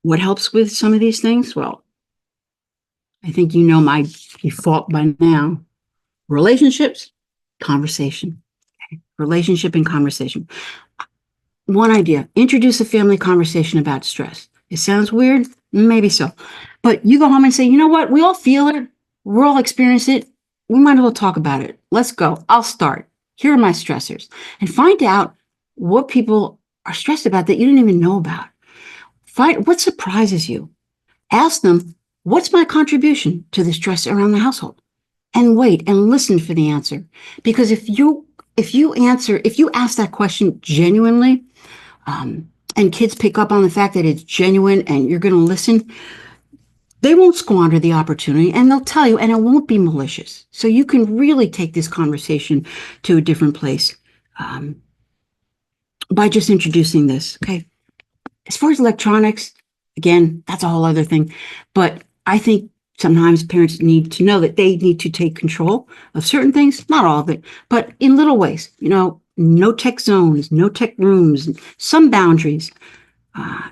What helps with some of these things? Well, I think you know my default by now. Relationships, conversation. Okay. Relationship and conversation. One idea, introduce a family conversation about stress. It sounds weird, maybe so. But you go home and say, you know what? We all feel it. We're all experiencing it. We might as well talk about it. Let's go. I'll start. Here are my stressors. And find out what people are stressed about that you didn't even know about. Find what surprises you. Ask them, what's my contribution to the stress around the household? And wait and listen for the answer. Because if you ask that question genuinely, and kids pick up on the fact that it's genuine and you're going to listen, they won't squander the opportunity and they'll tell you, and it won't be malicious. So you can really take this conversation to a different place by just introducing this. Okay. As far as electronics, again, that's a whole other thing. But I think sometimes parents need to know that they need to take control of certain things, not all of it, but in little ways, no tech zones, no tech rooms, some boundaries.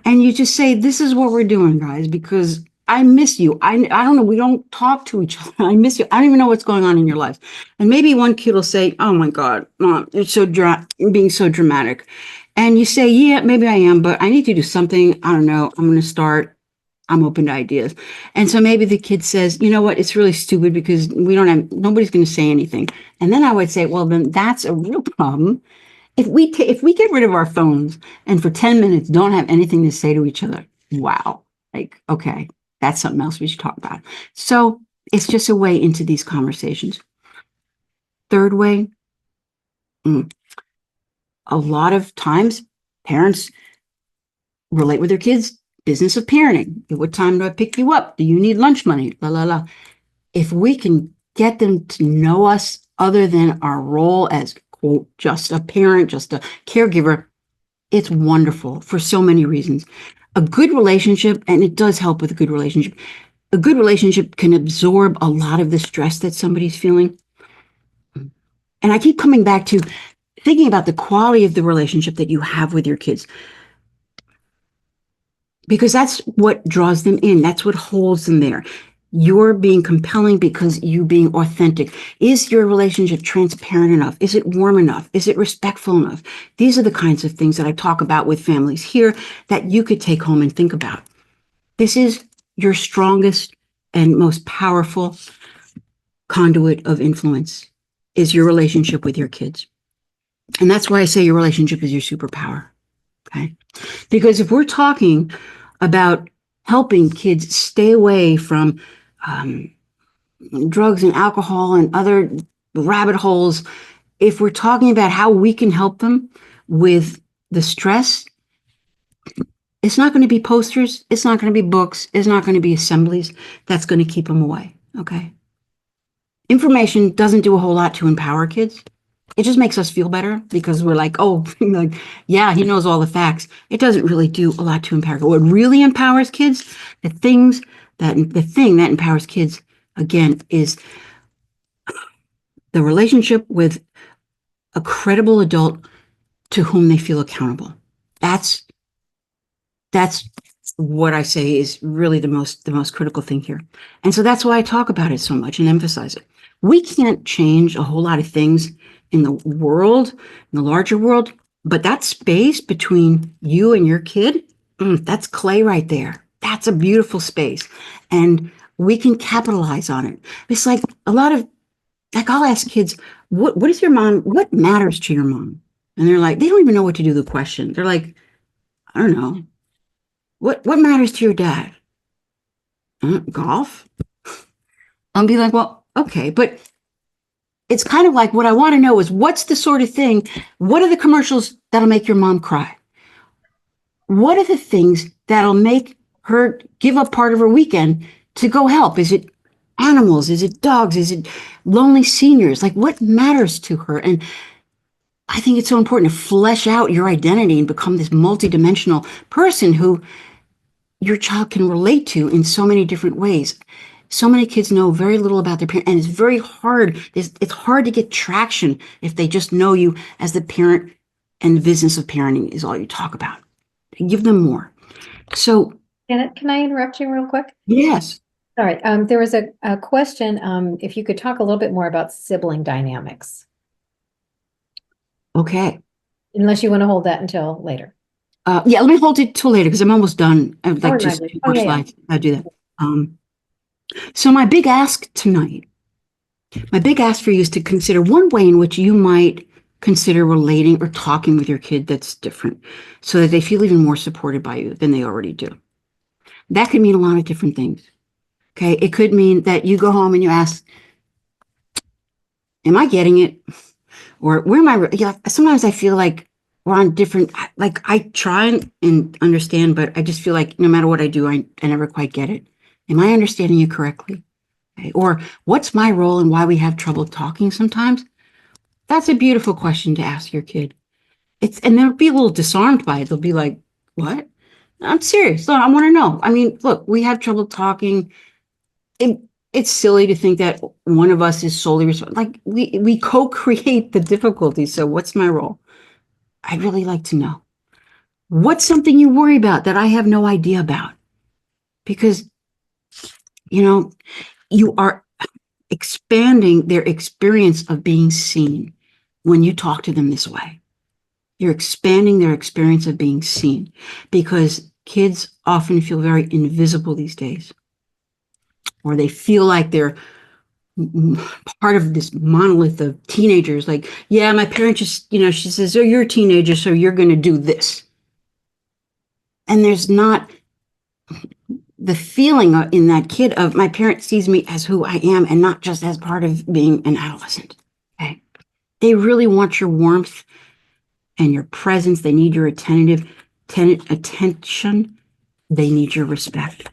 And you just say, this is what we're doing, guys, because I miss you. I don't know. We don't talk to each other. I miss you. I don't even know what's going on in your life. And maybe one kid will say, oh my God, Mom, you're being so dramatic. And you say, yeah, maybe I am, but I need to do something. I don't know. I'm going to start. I'm open to ideas. And so maybe the kid says, you know what, it's really stupid because nobody's going to say anything. And then I would say, well, then that's a real problem. If we get rid of our phones and for 10 minutes don't have anything to say to each other, wow, like, okay, that's something else we should talk about. So it's just a way into these conversations. Third way, a lot of times parents relate with their kids. Business of parenting. At what time do I pick you up? Do you need lunch money? La, la, la. If we can get them to know us other than our role as, quote, just a parent, just a caregiver, it's wonderful for so many reasons. A good relationship, and it does help with a good relationship can absorb a lot of the stress that somebody's feeling. And I keep coming back to thinking about the quality of the relationship that you have with your kids. Because that's what draws them in. That's what holds them there. You're being compelling because you being authentic. Is your relationship transparent enough? Is it warm enough? Is it respectful enough? These are the kinds of things that I talk about with families here that you could take home and think about. This is your strongest and most powerful conduit of influence is your relationship with your kids. And that's why I say your relationship is your superpower. Okay. Because if we're talking about helping kids stay away from drugs and alcohol and other rabbit holes if we're talking about how we can help them with the stress, it's not going to be posters. It's not going to be books. It's not going to be assemblies that's going to keep them away. Okay. Information doesn't do a whole lot to empower kids. It just makes us feel better because we're like, oh, like, yeah, he knows all the facts. It doesn't really do a lot to empower. What really empowers kids, the thing that empowers kids, again, is the relationship with a credible adult to whom they feel accountable. That's what I say is really the most critical thing here. And so that's why I talk about it so much and emphasize it. We can't change a whole lot of things in the world, in the larger world, but that space between you and your kid, that's clay right there. That's a beautiful space. And we can capitalize on it. It's like a lot of, like I'll ask kids, what is your mom, what matters to your mom? And they're like, they don't even know what to do with the question. They're like, I don't know. What matters to your dad? Golf? I'll be like, well, okay, but it's kind of like what I want to know is what's the sort of thing, what are the commercials that'll make your mom cry? What are the things that'll make her give up part of her weekend to go help? Is it animals? Is it dogs? Is it lonely seniors? Like what matters to her? And I think it's so important to flesh out your identity and become this multidimensional person who your child can relate to in so many different ways. So many kids know very little about their parent, and it's very hard. It's hard to get traction if they just know you as the parent, and the business of parenting is all you talk about. Give them more. So, Can I interrupt you real quick? yes. All right. There was a question. If you could talk a little bit more about sibling dynamics, Okay. unless you want to hold that until later. Yeah, let me hold it till later because I'm almost done. I would Oh, like just remind me. two Oh, more yeah, yeah. slides. I'll do that. So my big ask tonight, my big ask for you is to consider one way in which you might consider relating or talking with your kid that's different so that they feel even more supported by you than they already do. That could mean a lot of different things. Okay. It could mean that you go home and you ask, am I getting it? Or where am I? Yeah, sometimes I feel like we're on different, like I try and understand, but I just feel like no matter what I do, I never quite get it. Am I understanding you correctly? Okay. Or what's my role and why we have trouble talking sometimes? That's a beautiful question to ask your kid. And they'll be a little disarmed by it. They'll be like, what? I'm serious. No, I want to know. I mean, look, we have trouble talking. It's silly to think that one of us is solely responsible. Like we co-create the difficulty. So what's my role? I'd really like to know. What's something you worry about that I have no idea about? Because, you are expanding their experience of being seen when you talk to them this way. You're expanding their experience of being seen because kids often feel very invisible these days, or they feel like they're part of this monolith of teenagers. Like, yeah, my parent just, she says, oh, you're a teenager, so you're going to do this. And there's not the feeling in that kid of my parent sees me as who I am and not just as part of being an adolescent. Okay. They really want your warmth and your presence. They need your attention. They need your respect.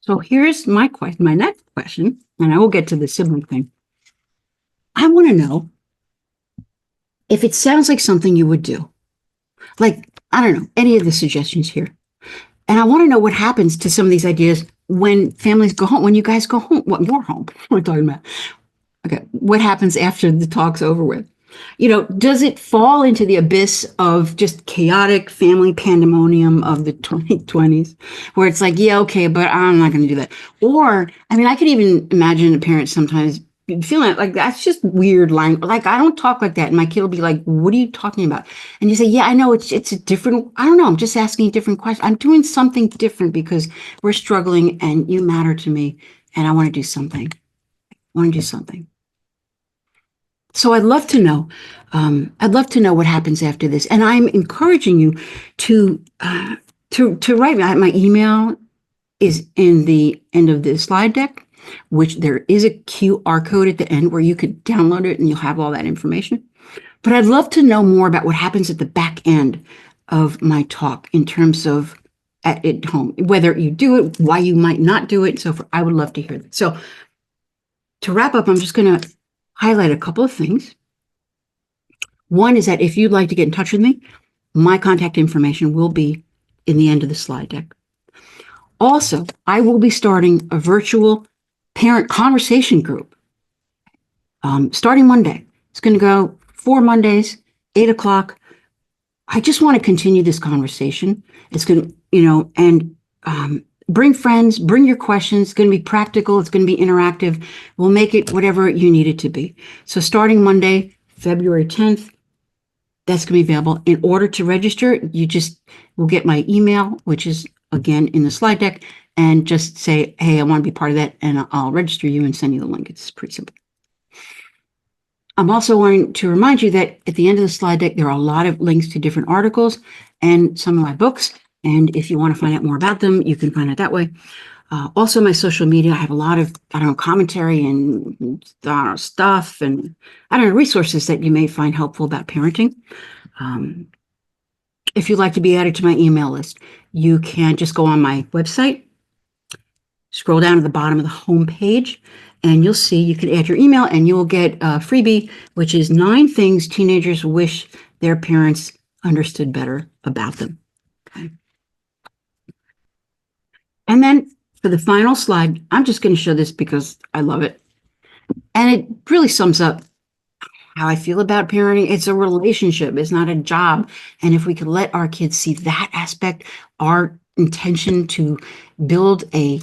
So here's my next question, and I will get to the sibling thing. I want to know if it sounds like something you would do. Like, I don't know, any of the suggestions here. And I want to know what happens to some of these ideas when families go home, when you guys go home, what you're home, we're talking about. Okay, what happens after the talk's over with? Does it fall into the abyss of just chaotic family pandemonium of the 2020s where it's like, yeah, okay, but I'm not going to do that. Or, I mean, I could even imagine a parent sometimes feeling like that's just weird line. Like, I don't talk like that. And my kid will be like, what are you talking about? And you say, yeah, I know it's a different, I don't know. I'm just asking a different question. I'm doing something different because we're struggling and you matter to me. And I want to do something. So I'd love to know. I'd love to know what happens after this, and I'm encouraging you to write. My email is in the end of the slide deck. which there is a QR code at the end where you could download it and you'll have all that information. But I'd love to know more about what happens at the back end of my talk in terms of at home, whether you do it, why you might not do it, and so forth. I would love to hear that. So to wrap up, I'm just going to highlight a couple of things. One is that if you'd like to get in touch with me, my contact information will be in the end of the slide deck. Also, I will be starting a virtual parent conversation group starting Monday. It's going to go 4 Mondays, 8 o'clock. I just want to continue this conversation. It's going to, and bring friends, bring your questions. It's going to be practical. It's going to be interactive. We'll make it whatever you need it to be. So starting Monday, February 10th, that's going to be available. In order to register, you just will get my email, which is again in the slide deck, and just say, hey, I want to be part of that, and I'll register you and send you the link. It's pretty simple. I'm also wanting to remind you that at the end of the slide deck, there are a lot of links to different articles and some of my books. And if you want to find out more about them, you can find it that way. Also, my social media, I have a lot of, commentary and stuff and, resources that you may find helpful about parenting. If you'd like to be added to my email list, you can just go on my website, scroll down to the bottom of the home page, and you'll see you can add your email and you'll get a freebie, which is 9 things teenagers wish their parents understood better about them. Okay. And then for the final slide, I'm just going to show this because I love it. And it really sums up how I feel about parenting. It's a relationship. It's not a job. And if we could let our kids see that aspect, our intention to build a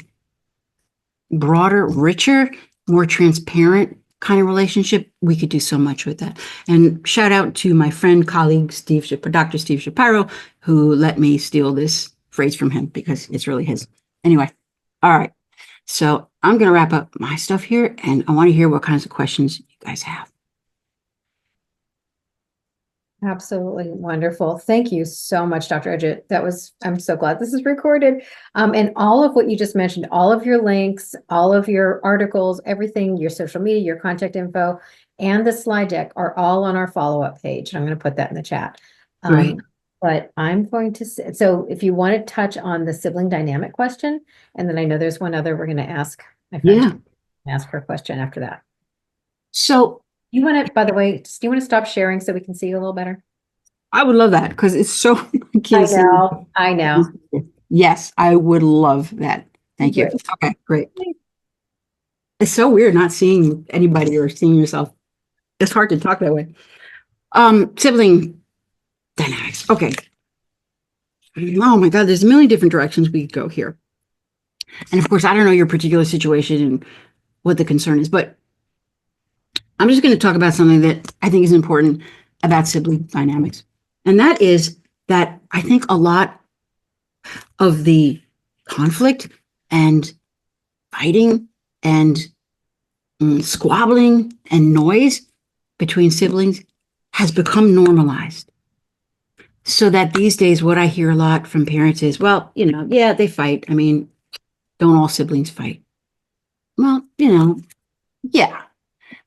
broader, richer, more transparent kind of relationship, we could do so much with that. And shout out to my friend, colleague, Dr. Steve Shapiro, who let me steal this phrase from him because it's really his. Anyway, all right. So I'm going to wrap up my stuff here, and I want to hear what kinds of questions you guys have. Absolutely wonderful. Thank you so much, Dr. Edgette. I'm so glad this is recorded. And all of what you just mentioned, all of your links, all of your articles, everything, your social media, your contact info, and the slide deck are all on our follow-up page. And I'm going to put that in the chat. Right. But I'm going to, so if you want to touch on the sibling dynamic question, and then I know there's one other we're going to ask. My friend ask her question after that. So you want to, by the way, do you want to stop sharing so we can see you a little better? I would love that because it's so. I know. Yes, I would love that. Thank you. Okay, great. It's so weird not seeing anybody or seeing yourself. It's hard to talk that way. Sibling dynamics. Okay. Oh my God, there's a million different directions we could go here. And of course, I don't know your particular situation and what the concern is, but I'm just going to talk about something that I think is important about sibling dynamics. And that is that I think a lot of the conflict and fighting and squabbling and noise between siblings has become normalized. So that these days, what I hear a lot from parents is, well, yeah, they fight. I mean, don't all siblings fight? Well, yeah.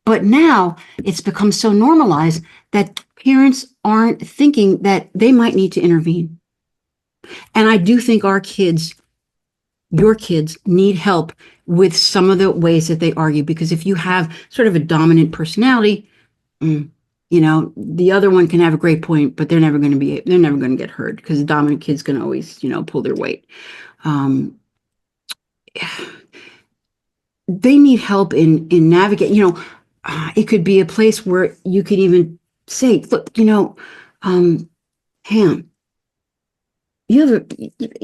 But now it's become so normalized that parents aren't thinking that they might need to intervene. And I do think your kids need help with some of the ways that they argue, because if you have sort of a dominant personality, the other one can have a great point, but they're never going to get heard because the dominant kid's going to always, pull their weight. They need help in navigating, it could be a place where you could even say, look, Pam, you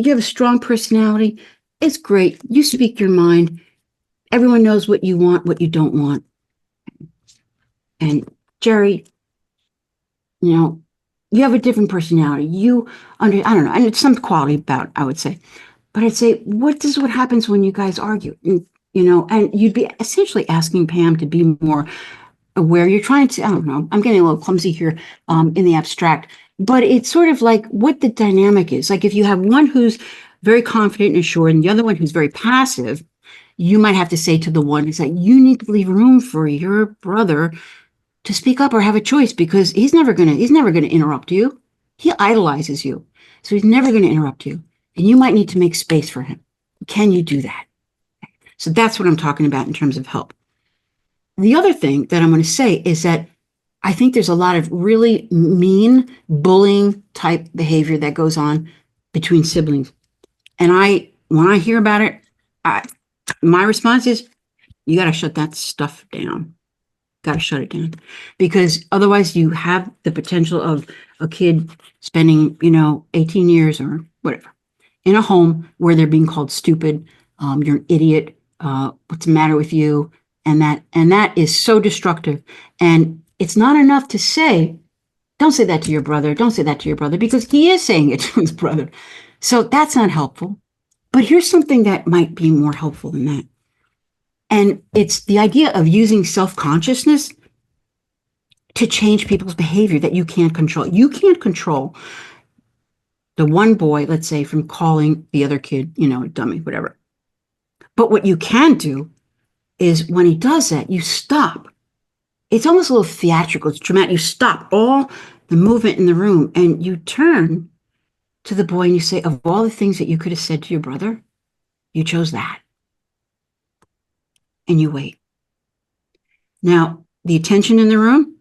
have a strong personality. It's great. You speak your mind. Everyone knows what you want, what you don't want. And Jerry, you have a different personality. I don't know, and it's some quality about, I would say. But I'd say, what happens when you guys argue? And you'd be essentially asking Pam to be more aware. You're trying to, I don't know, I'm getting a little clumsy here in the abstract, but it's sort of like what the dynamic is. Like if you have one who's very confident and assured and the other one who's very passive, you might have to say to the one, it's like, you need to leave room for your brother to speak up or have a choice, because he's never gonna interrupt you. He idolizes you. So he's never gonna interrupt you. And you might need to make space for him. Can you do that? So that's what I'm talking about in terms of help. The other thing that I'm going to say is that I think there's a lot of really mean bullying type behavior that goes on between siblings. And when I hear about it, my response is, you got to shut that stuff down. Got to shut it down, because otherwise you have the potential of a kid spending, 18 years or whatever in a home where they're being called stupid. You're an idiot. What's the matter with you? And that is so destructive. And it's not enough to say, don't say that to your brother. Don't say that to your brother, because he is saying it to his brother. So that's not helpful. But here's something that might be more helpful than that. And it's the idea of using self-consciousness to change people's behavior that you can't control. You can't control the one boy, let's say, from calling the other kid, a dummy, whatever. But what you can do is, when he does that, you stop. It's almost a little theatrical. It's dramatic. You stop all the movement in the room and you turn to the boy and you say, of all the things that you could have said to your brother, you chose that. And you wait. Now, the attention in the room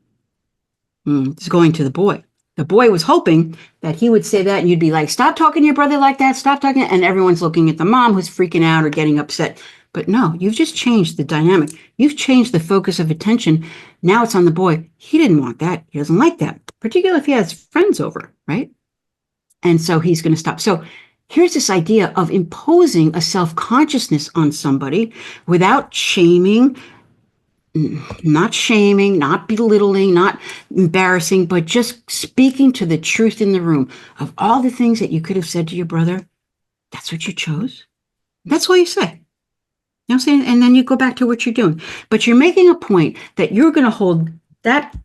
is going to the boy. The boy was hoping that he would say that and you'd be like, stop talking to your brother like that, stop talking. And everyone's looking at the mom who's freaking out or getting upset. But no, you've just changed the dynamic. You've changed the focus of attention. Now it's on the boy. He didn't want that. He doesn't like that, particularly if he has friends over, right? And so he's going to stop. So here's this idea of imposing a self-consciousness on somebody without shaming, not belittling, not embarrassing, but just speaking to the truth in the room. Of all the things that you could have said to your brother, that's what you chose. That's all you say. You know what I'm saying? And then you go back to what you're doing. But you're making a point that you're going to hold that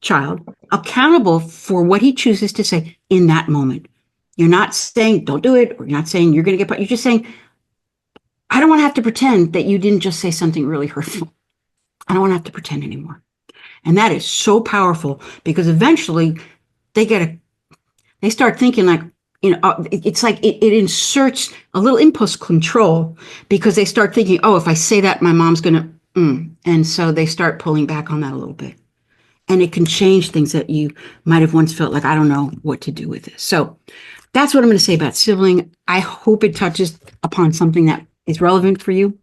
child accountable for what he chooses to say in that moment. You're not saying, don't do it, or you're not saying you're going to get, you're just saying, I don't want to have to pretend that you didn't just say something really hurtful. I don't want to have to pretend anymore. And that is so powerful, because eventually they start thinking like, it's like it inserts a little impulse control, because they start thinking, oh, if I say that, my mom's going to, and so they start pulling back on that a little bit. And it can change things that you might have once felt like, I don't know what to do with this. So that's what I'm going to say about sibling. I hope it touches upon something that is relevant for you.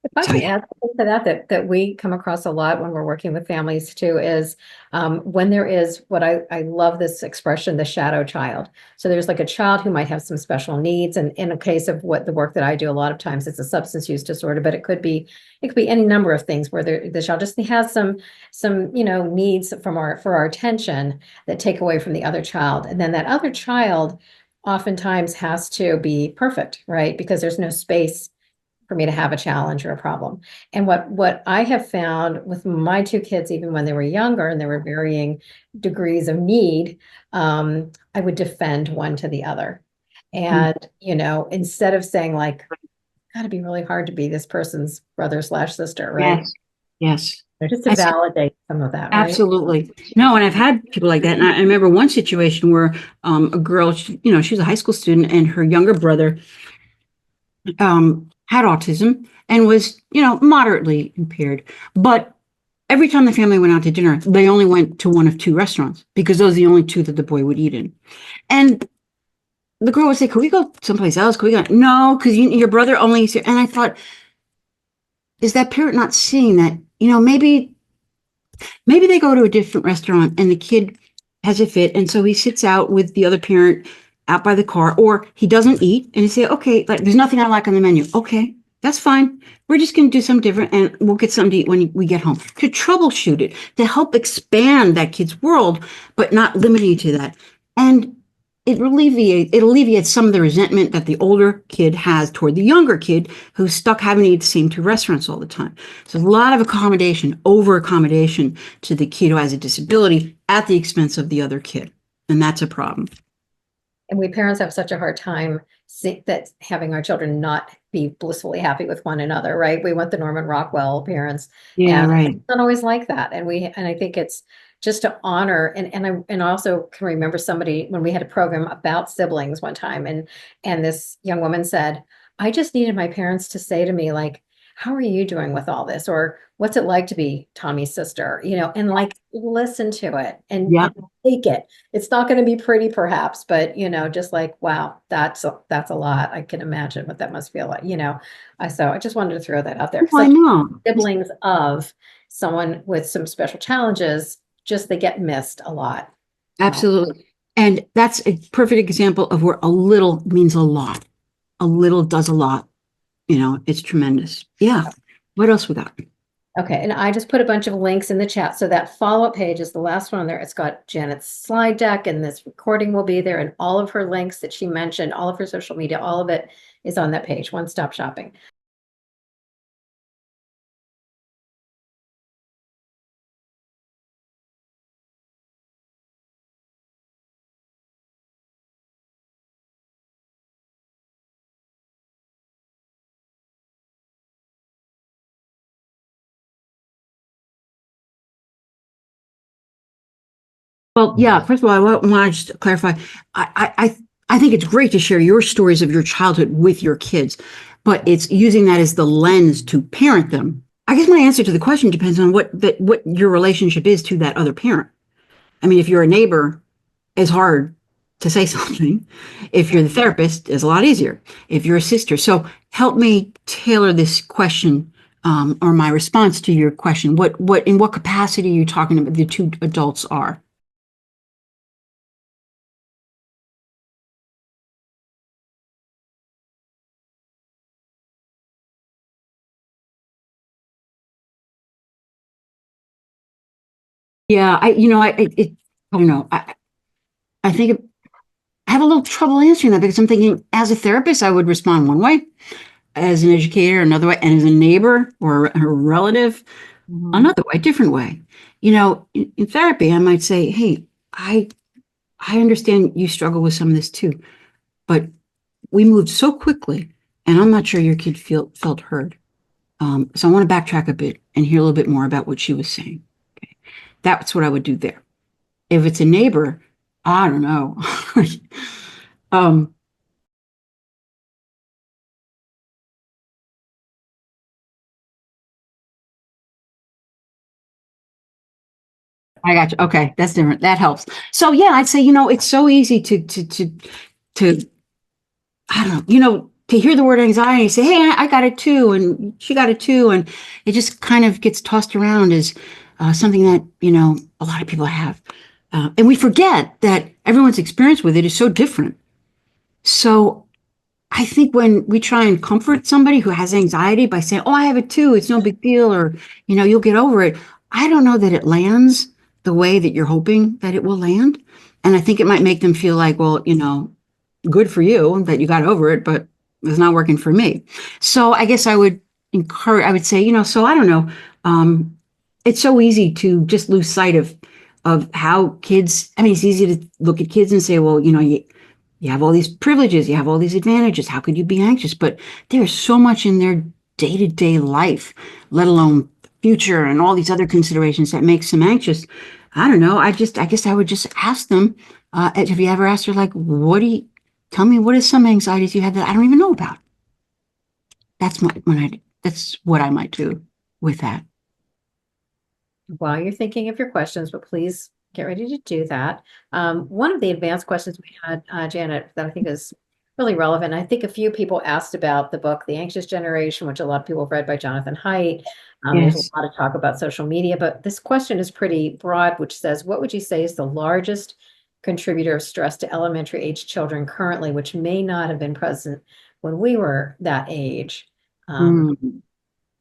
If I can add something to that we come across a lot when we're working with families too, is when there is what I love this expression, the shadow child. So there's like a child who might have some special needs, and in a case of what the work that I do, a lot of times it's a substance use disorder, but it could be any number of things where the child just has some needs for our attention that take away from the other child, and then that other child oftentimes has to be perfect, right? Because there's no space for me to have a challenge or a problem. And what I have found with my two kids, even when they were younger and there were varying degrees of need, I would defend one to the other. And, instead of saying like, gotta be really hard to be this person's brother/sister, right? Yes. Just to validate some of that, right? Absolutely. No, and I've had people like that. And I remember one situation where a girl, she was a high school student, and her younger brother had autism and was, moderately impaired. But every time the family went out to dinner, they only went to one of two restaurants, because those are the only two that the boy would eat in. And the girl would say, "Could we go someplace else? Could we go?" No, because your brother only eats here. And I thought, is that parent not seeing that, maybe they go to a different restaurant and the kid has a fit, and so he sits out with the other parent out by the car, or he doesn't eat and you say, okay, like, there's nothing I like on the menu. Okay, that's fine. We're just going to do something different, and we'll get something to eat when we get home. To troubleshoot it, to help expand that kid's world, but not limiting to that. And it alleviates some of the resentment that the older kid has toward the younger kid who's stuck having to eat the same two restaurants all the time. So a lot of accommodation, over accommodation to the kid who has a disability at the expense of the other kid. And that's a problem. And we parents have such a hard time that having our children not be blissfully happy with one another, right? We want the Norman Rockwell appearance, Yeah, and right. it's not always like that. And I think it's just to honor, and I also can remember somebody when we had a program about siblings one time, and this young woman said, I just needed my parents to say to me, like, how are you doing with all this? Or what's it like to be Tommy's sister? And like listen to it Yeah. and take it. It's not going to be pretty perhaps, but just like, wow, that's a lot. I can imagine what that must feel like, so I just wanted to throw that out there. Oh, I Because know. siblings of someone with some special challenges, just they get missed a lot. Absolutely. And that's a perfect example of where a little means a lot. A little does a lot. It's tremendous. Yeah. What else we got? Okay, and I just put a bunch of links in the chat. So that follow-up page is the last one on there. It's got Janet's slide deck, and this recording will be there, and all of her links that she mentioned, all of her social media, all of it is on that page, one-stop shopping. Well, yeah, first of all, I want to just clarify. I think it's great to share your stories of your childhood with your kids, but it's using that as the lens to parent them. I guess my answer to the question depends on what your relationship is to that other parent. I mean, if you're a neighbor, it's hard to say something. If you're the therapist, it's a lot easier. If you're a sister, so help me tailor this question, or my response to your question. In what capacity are you talking about the two adults are? Yeah, I don't know. I think I have a little trouble answering that because I'm thinking, as a therapist, I would respond one way, as an educator, another way, and as a neighbor or a relative, another way, different way. In therapy, I might say, "Hey, I understand you struggle with some of this too, but we moved so quickly, and I'm not sure your kid felt heard. So I want to backtrack a bit and hear a little bit more about what she was saying." Okay. That's what I would do there. If it's a neighbor, I don't know. um, I got you. Okay, that's different. That helps. So yeah, I'd say, it's so easy to I don't know, to hear the word anxiety, say, hey, I got it too, and she got it too, and it just kind of gets tossed around as something that a lot of people have, and we forget that everyone's experience with it is so different. So I think when we try and comfort somebody who has anxiety by saying, "Oh, I have it too. It's no big deal," or, "You'll get over it." I don't know that it lands the way that you're hoping that it will land. And I think it might make them feel like, well, good for you that you got over it, but it's not working for me. So I guess I would say, so I don't know. It's so easy to just lose sight of how kids, I mean, it's easy to look at kids and say, well, you have all these privileges, you have all these advantages. How could you be anxious? But there's so much in their day-to-day life, let alone future and all these other considerations that makes them anxious. I don't know. I guess I would just ask them, have you ever asked her, like, tell me, what are some anxieties you have that I don't even know about? That's what I might do with that. While you're thinking of your questions, but please get ready to do that. One of the advanced questions we had, Janet, that I think is really relevant. I think a few people asked about the book, The Anxious Generation, which a lot of people have read by Jonathan Haidt. There's Yes. a lot of talk about social media, but this question is pretty broad, which says, what would you say is the largest contributor of stress to elementary age children currently, which may not have been present when we were that age? Mm,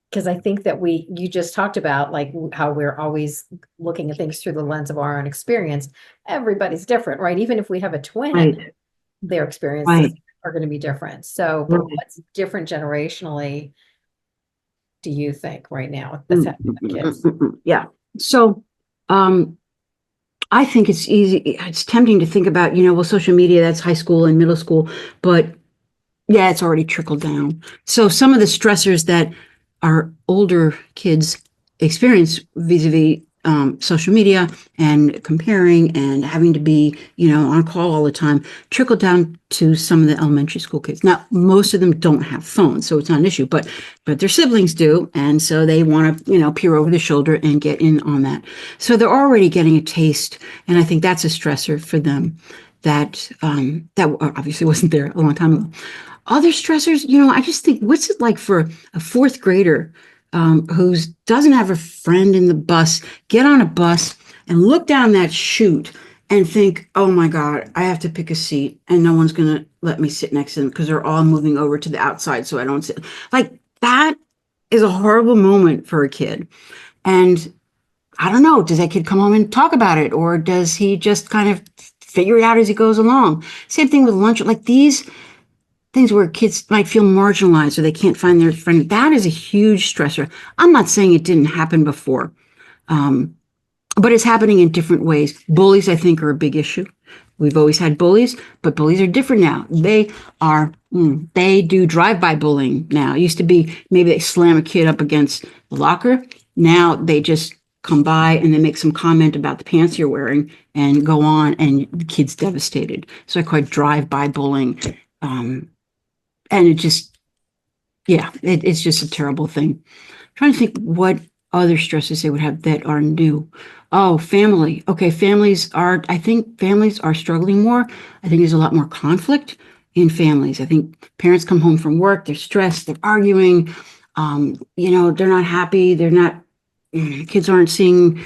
Because I think that you just talked about like how we're always looking at things through the lens of our own experience. Everybody's different, right? Even if we have a twin, right, their experiences right, are going to be different. So, but right. what's different generationally, do you think right now that's Mm, happening with kids? Yeah. So, I think it's easy. It's tempting to think about, well, social media, that's high school and middle school, but Yeah, it's already trickled down. So some of the stressors that our older kids experience vis-a-vis social media and comparing and having to be, on call all the time, trickle down to some of the elementary school kids. Now, most of them don't have phones, so it's not an issue, but their siblings do, and so they want to, peer over the shoulder and get in on that. So they're already getting a taste, and I think that's a stressor for them that obviously wasn't there a long time ago. Other stressors, I just think, what's it like for a fourth grader who doesn't have a friend in the bus, get on a bus and look down that chute and think, oh my God, I have to pick a seat and no one's going to let me sit next to them because they're all moving over to the outside so I don't sit. Like, that is a horrible moment for a kid. And I don't know, does that kid come home and talk about it, or does he just kind of figure it out as he goes along? Same thing with lunch. Like, these things where kids might feel marginalized or they can't find their friend. That is a huge stressor. I'm not saying it didn't happen before, but it's happening in different ways. Bullies, I think, are a big issue. We've always had bullies, but bullies are different now. They do drive-by bullying now. It used to be maybe they slam a kid up against the locker. Now they just come by and they make some comment about the pants you're wearing and go on, and the kid's devastated. So I call it drive-by bullying. And it just, it's just a terrible thing. I'm trying to think what other stresses they would have that are new. Oh, family. Okay, I think families are struggling more. I think there's a lot more conflict in families. I think parents come home from work, they're stressed, they're arguing, they're not happy, kids aren't seeing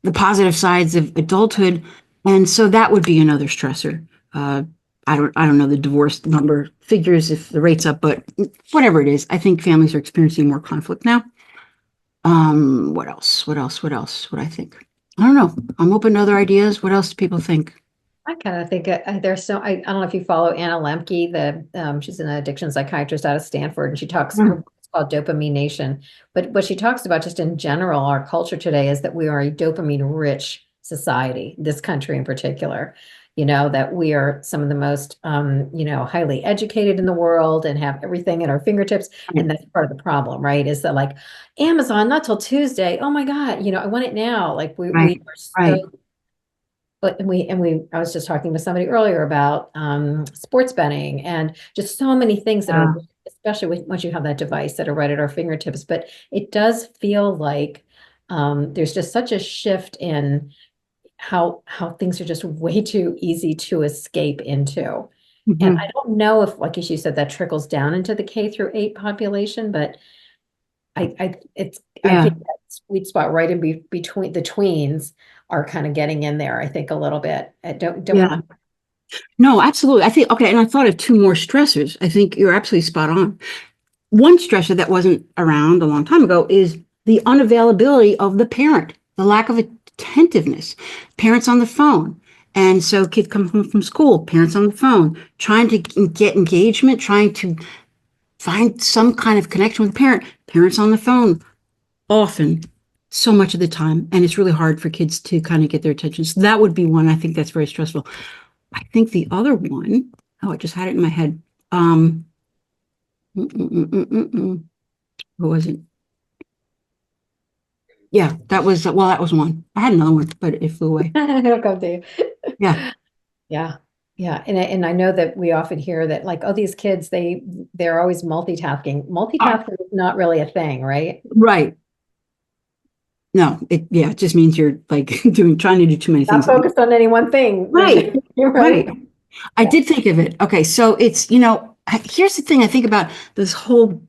the positive sides of adulthood. And so that would be another stressor. I don't know the divorce number figures if the rate's up, but whatever it is, I think families are experiencing more conflict now. What else? What I think? I don't know. I'm open to other ideas. What else do people think? I kind of think I don't know if you follow Anna Lemke, she's an addiction psychiatrist out of Stanford, and she talks, her book is called Dopamine Nation. But what she talks about just in general, our culture today is that we are a dopamine rich society, this country in particular. That we are some of the most, highly educated in the world and have everything at our fingertips. And that's part of the problem, right? Is that like Amazon, not till Tuesday. Oh my God, I want it now. Like we are Right. so, I was just talking with somebody earlier about sports betting and just so many things that are, especially once you have that device, that are right at our fingertips. But it does feel like there's just such a shift in how things are just way too easy to escape into. And I don't know if, like as you said, that trickles down into the K-8 population, but I think that sweet spot right in between the tweens are kind of getting in there, I think, a little bit. I don't want to. No, absolutely. I think, okay, and I thought of two more stressors. I think you're absolutely spot on. One stressor that wasn't around a long time ago is the unavailability of the parent, the lack of attentiveness, parents on the phone. And so kids come home from school, parents on the phone, trying to get engagement, trying to find some kind of connection with the parent, parents on the phone, often, so much of the time. And it's really hard for kids to kind of get their attention. So that would be one. I think that's very stressful. I think the other one, I just had it in my head. What was it? Yeah, that was one. I had another one, but it flew away. It'll come to you. Yeah. Yeah. Yeah. And I know that we often hear that, like, oh, these kids, they're always multitasking. Multitasking is not really a thing, right? Right. No, it just means you're like trying to do too many things. Not focused on any one thing. Right. You're right. I did think of it. Okay, so it's, here's the thing I think about this whole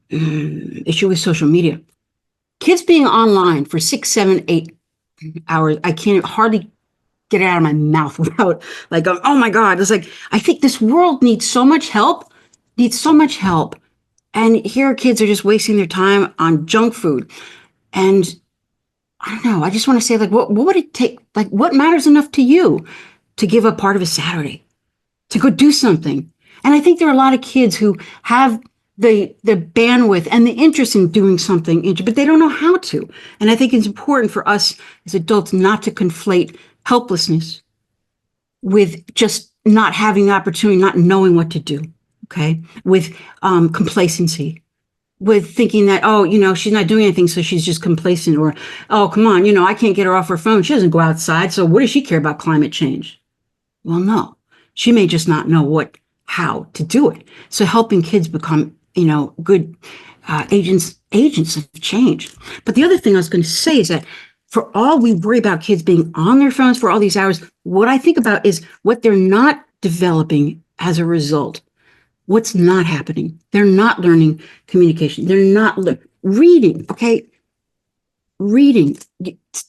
issue with social media. Kids being online for 6, 7, 8 hours, I can't hardly get it out of my mouth without like, oh my God. It's like, I think this world needs so much help. And here kids are just wasting their time on junk food. And I don't know, I just want to say, like, what would it take? Like, what matters enough to you to give up part of a Saturday to go do something? And I think there are a lot of kids who have the bandwidth and the interest in doing something, but they don't know how to. And I think it's important for us as adults not to conflate helplessness with just not having the opportunity, not knowing what to do. okay, with complacency, with thinking that, oh, she's not doing anything, so she's just complacent, or, oh, come on, I can't get her off her phone. She doesn't go outside, so what does she care about climate change? Well, no, she may just not know how to do it. So helping kids become, good agents of change. But the other thing I was going to say is that for all we worry about kids being on their phones for all these hours, what I think about is what they're not developing as a result. What's not happening? They're not learning communication. They're not reading. Okay, reading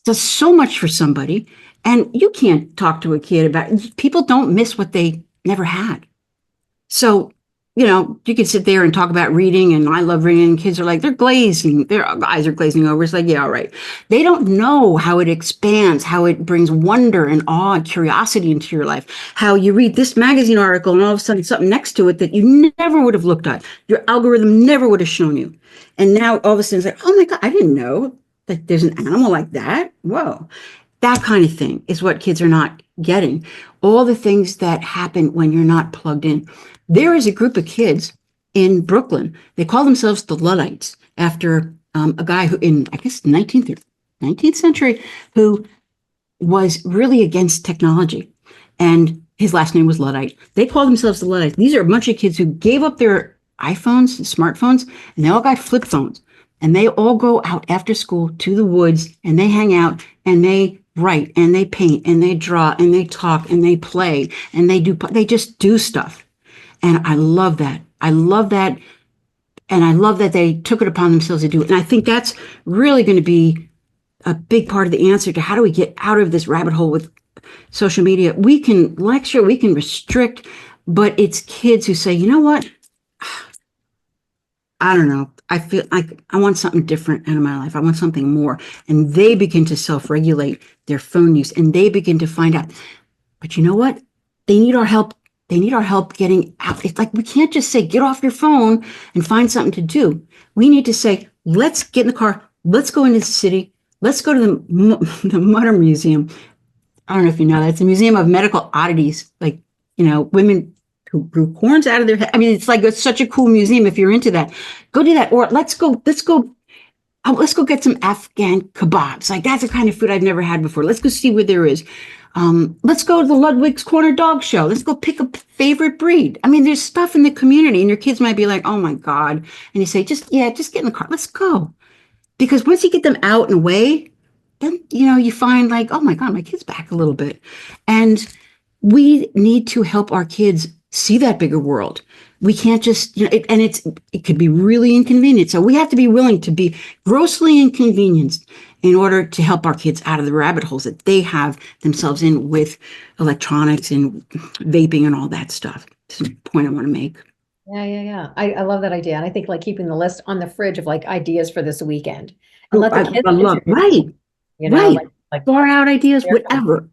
does so much for somebody, and you can't talk to a kid about. People don't miss what they never had. So, you can sit there and talk about reading, and I love reading, and kids are like, they're glazing, their eyes are glazing over. It's like, yeah, all right. They don't know how it expands, how it brings wonder and awe and curiosity into your life, how you read this magazine article and all of a sudden something next to it that you never would have looked at. Your algorithm never would have shown you. And now all of a sudden it's like, oh my God, I didn't know that there's an animal like that. Whoa. That kind of thing is what kids are not getting. All the things that happen when you're not plugged in. There is a group of kids in Brooklyn. They call themselves the Luddites, after a guy who in, I guess, 19th century, who was really against technology. And his last name was Luddite. They call themselves the Luddites. These are a bunch of kids who gave up their iPhones and smartphones, and they all got flip phones. And they all go out after school to the woods, and they hang out, and they write, and they paint, and they draw, and they talk, and they play, and they just do stuff. And I love that. I love that. And I love that they took it upon themselves to do it. And I think that's really going to be a big part of the answer to how do we get out of this rabbit hole with social media. We can lecture, we can restrict, but it's kids who say, you know what? I don't know. I feel like I want something different out of my life. I want something more. And they begin to self-regulate their phone use, and they begin to find out, but you know what? They need our help. They need our help getting out. It's like, we can't just say, get off your phone and find something to do. We need to say, let's get in the car. Let's go into the city. Let's go to the Mutter Museum. I don't know if you know that. It's a museum of medical oddities, like, women who grew horns out of their head. I mean, it's such a cool museum if you're into that. Go do that. Or let's go get some Afghan kebabs. Like, that's the kind of food I've never had before. Let's go see what there is. Let's go to the Ludwig's Corner Dog Show. Let's go pick a favorite breed. I mean, there's stuff in the community, and your kids might be like, oh my God. And you say, just get in the car. Let's go. Because once you get them out and away, then, you find like, oh my God, my kid's back a little bit. And we need to help our kids see that bigger world. We can't just, it could be really inconvenient. So we have to be willing to be grossly inconvenienced in order to help our kids out of the rabbit holes that they have themselves in with electronics and vaping and all that stuff. That's the point I want to make. Yeah. I love that idea. And I think like keeping the list on the fridge of like ideas for this weekend. And let the kids right. Like far out ideas, whatever.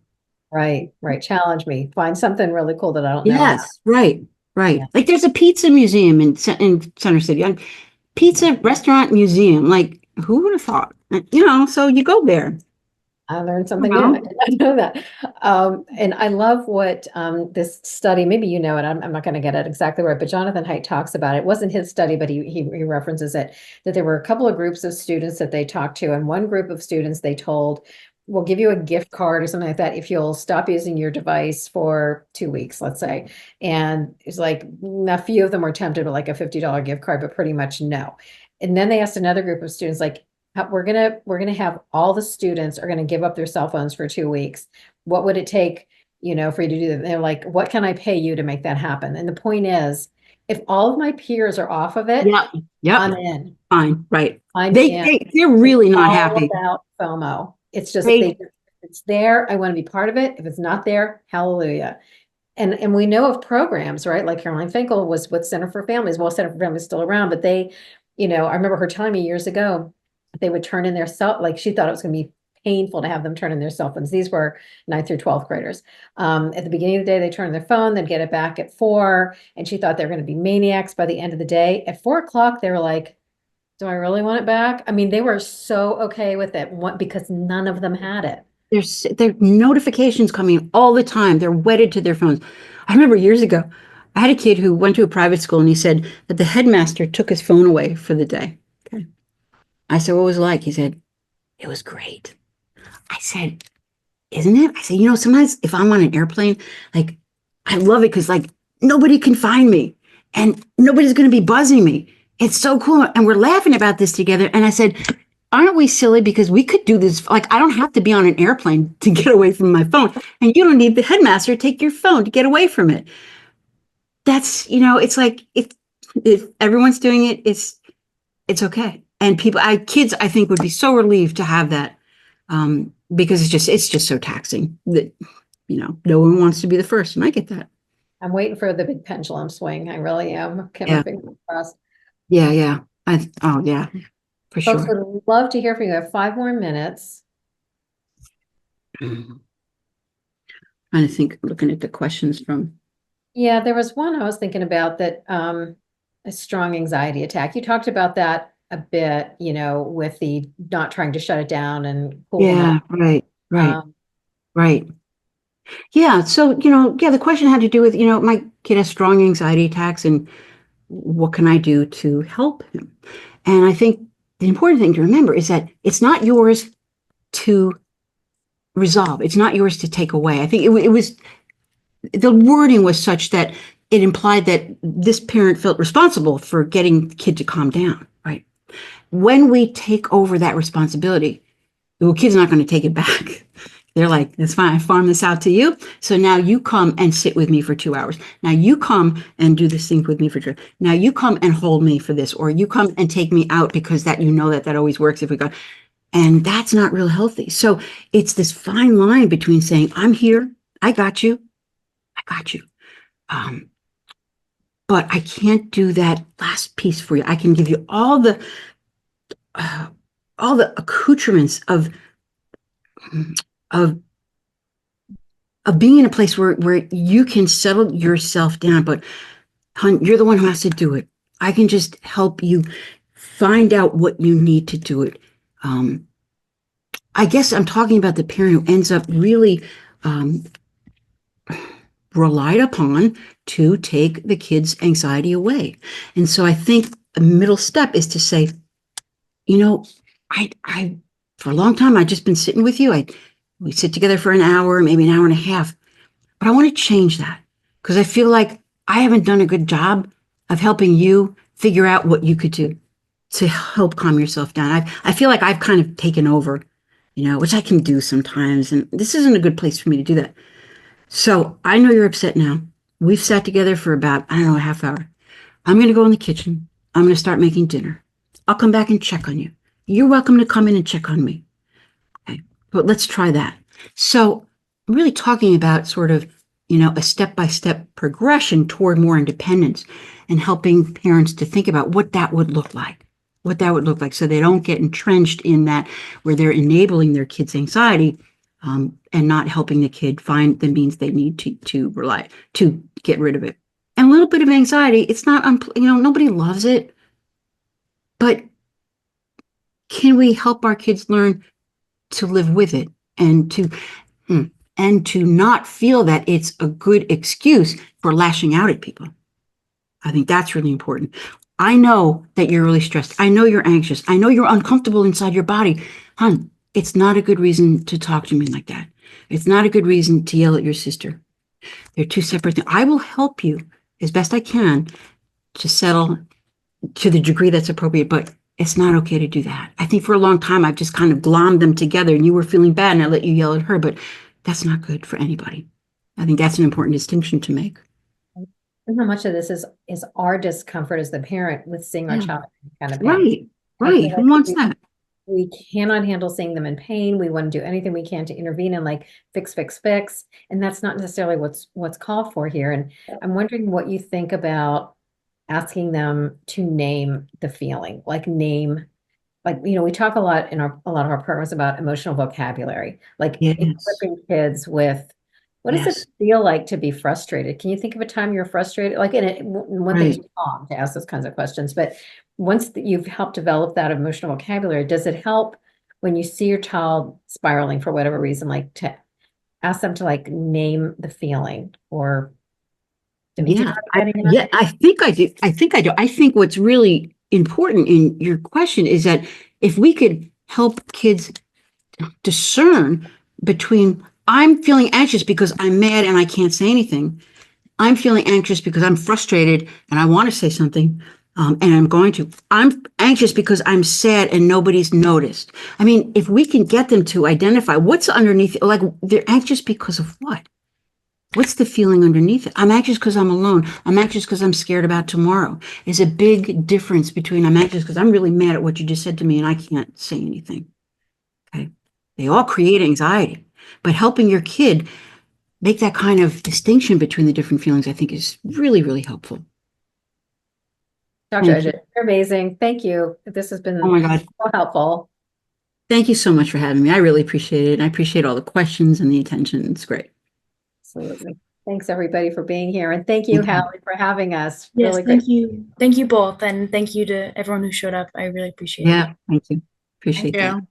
Right. Challenge me. Find something really cool that I don't know. Yes, right. Yeah. Like there's a pizza museum in Center City, pizza restaurant museum. Like, who would have thought? So you go there. I learned something new. I did not know that. And I love what this study, maybe you know it, I'm not going to get it exactly right, but Jonathan Haidt talks about it. It wasn't his study, but he references it, that there were a couple of groups of students that they talked to. And one group of students they told, we'll give you a gift card or something like that if you'll stop using your device for 2 weeks, let's say. And it's like a few of them were tempted with like a $50 gift card, but pretty much no. And then they asked another group of students, like, we're gonna have all the students are gonna give up their cell phones for 2 weeks. What would it take, for you to do that? And they're like, what can I pay you to make that happen? And the point is, if all of my peers are off of it, I'm in. Fine, right? They're really not happy about FOMO. It's just it's there. I want to be part of it. If it's not there, hallelujah. And we know of programs, right? Like Caroline Finkel was with Center for Families. Well, Center for Families is still around, but they, I remember her telling me years ago, they would turn in their like she thought it was going to be painful to have them turn in their cell phones. These were 9th through 12th graders. At the beginning of the day, they turn their phone, they'd get it back at 4. And she thought they were going to be maniacs by the end of the day. At 4 o'clock, they were like, do I really want it back? I mean, they were so okay with it because none of them had it. There's notifications coming all the time. They're wedded to their phones. I remember years ago, I had a kid who went to a private school and he said that the headmaster took his phone away for the day. Okay. I said, what was it like? He said, it was great. I said, isn't it? I said, sometimes if I'm on an airplane, like I love it because like nobody can find me and nobody's going to be buzzing me. It's so cool. And we're laughing about this together. And I said, aren't we silly? Because we could do this. Like, I don't have to be on an airplane to get away from my phone. And you don't need the headmaster to take your phone to get away from it. That's, it's like if everyone's doing it, it's okay. And kids, I think would be so relieved to have that. Because it's just so taxing that, no one wants to be the first. And I get that. I'm waiting for the big pendulum swing. I really am. Keep my Yeah. fingers crossed. Yeah. Yeah. Oh yeah, for Folks sure. would love to hear from you. I have 5 more minutes. Trying to think, looking at the questions from. Yeah, there was one I was thinking about that a strong anxiety attack. You talked about that a bit, with the not trying to shut it down and cool them Yeah, off. right. Um, Right. Yeah. So, the question had to do with, my kid has strong anxiety attacks and what can I do to help him? And I think the important thing to remember is that it's not yours to resolve. It's not yours to take away. I think it was, the wording was such that it implied that this parent felt responsible for getting the kid to calm down, right? When we take over that responsibility, the kid's not going to take it back. They're like, that's fine. I farm this out to you. So now you come and sit with me for 2 hours. Now you come and do this thing with me for 2 hours. Now you come and hold me for this, or you come and take me out because that always works if we go. And that's not real healthy. So it's this fine line between saying, I'm here. I got you. I got you. But I can't do that last piece for you. I can give you all the accoutrements of being in a place where you can settle yourself down. But hon, you're the one who has to do it. I can just help you find out what you need to do it. I guess I'm talking about the parent who ends up really relied upon to take the kid's anxiety away. And so I think a middle step is to say, I for a long time I've just been sitting with you. We sit together for an hour, maybe an hour and a half. But I want to change that because I feel like I haven't done a good job of helping you figure out what you could do to help calm yourself down. I feel like I've kind of taken over, which I can do sometimes. And this isn't a good place for me to do that. So I know you're upset now. We've sat together for about, I don't know, a half hour. I'm going to go in the kitchen. I'm going to start making dinner. I'll come back and check on you. You're welcome to come in and check on me. Okay. But let's try that. So I'm really talking about sort of, a step-by-step progression toward more independence and helping parents to think about what that would look like, so they don't get entrenched in that where they're enabling their kids' anxiety and not helping the kid find the means they need to get rid of it. And a little bit of anxiety, it's not, nobody loves it, but can we help our kids learn to live with it and to not feel that it's a good excuse for lashing out at people? I think that's really important. I know that you're really stressed. I know you're anxious. I know you're uncomfortable inside your body. Hon, it's not a good reason to talk to me like that. It's not a good reason to yell at your sister. They're two separate things. I will help you as best I can to settle to the degree that's appropriate, but it's not okay to do that. I think for a long time, I've just kind of glommed them together and you were feeling bad and I let you yell at her, but that's not good for anybody. I think that's an important distinction to make. And how much of this is our discomfort as the parent with seeing our child in kind of pain. Right. Who wants that? We cannot handle seeing them in pain. We want to do anything we can to intervene and like fix. And that's not necessarily what's called for here. And I'm wondering what you think about asking them to name the feeling, we talk a lot in a lot of our programs about emotional vocabulary, like Yes. equipping kids with what does Yes. it feel like to be frustrated? Can you think of a time you're frustrated? Like one thing is calm to ask those kinds of questions, but once you've helped develop that emotional vocabulary, does it help when you see your child spiraling for whatever reason, like to ask them to like name the feeling or Yeah, I think I do. I think I do. I think what's really important in your question is that if we could help kids discern between I'm feeling anxious because I'm mad and I can't say anything. I'm feeling anxious because I'm frustrated and I want to say something, and I'm going to. I'm anxious because I'm sad and nobody's noticed. I mean, if we can get them to identify what's underneath, like they're anxious because of what? What's the feeling underneath it? I'm anxious because I'm alone. I'm anxious because I'm scared about tomorrow. There's a big difference between I'm anxious because I'm really mad at what you just said to me and I can't say anything. Okay. They all create anxiety, but helping your kid make that kind of distinction between the different feelings, I think is really, really helpful. Dr. Edgette, you're amazing. Thank you. This has been Oh my God. so helpful. Thank you so much for having me. I really appreciate it. And I appreciate all the questions and the attention. It's great. Absolutely. Thanks everybody for being here. And thank you, Hallie, for having us. Yes, Really great. thank you. Thank you both. And thank you to everyone who showed up. I really appreciate it. Yeah, thank you. Appreciate Thank that. you.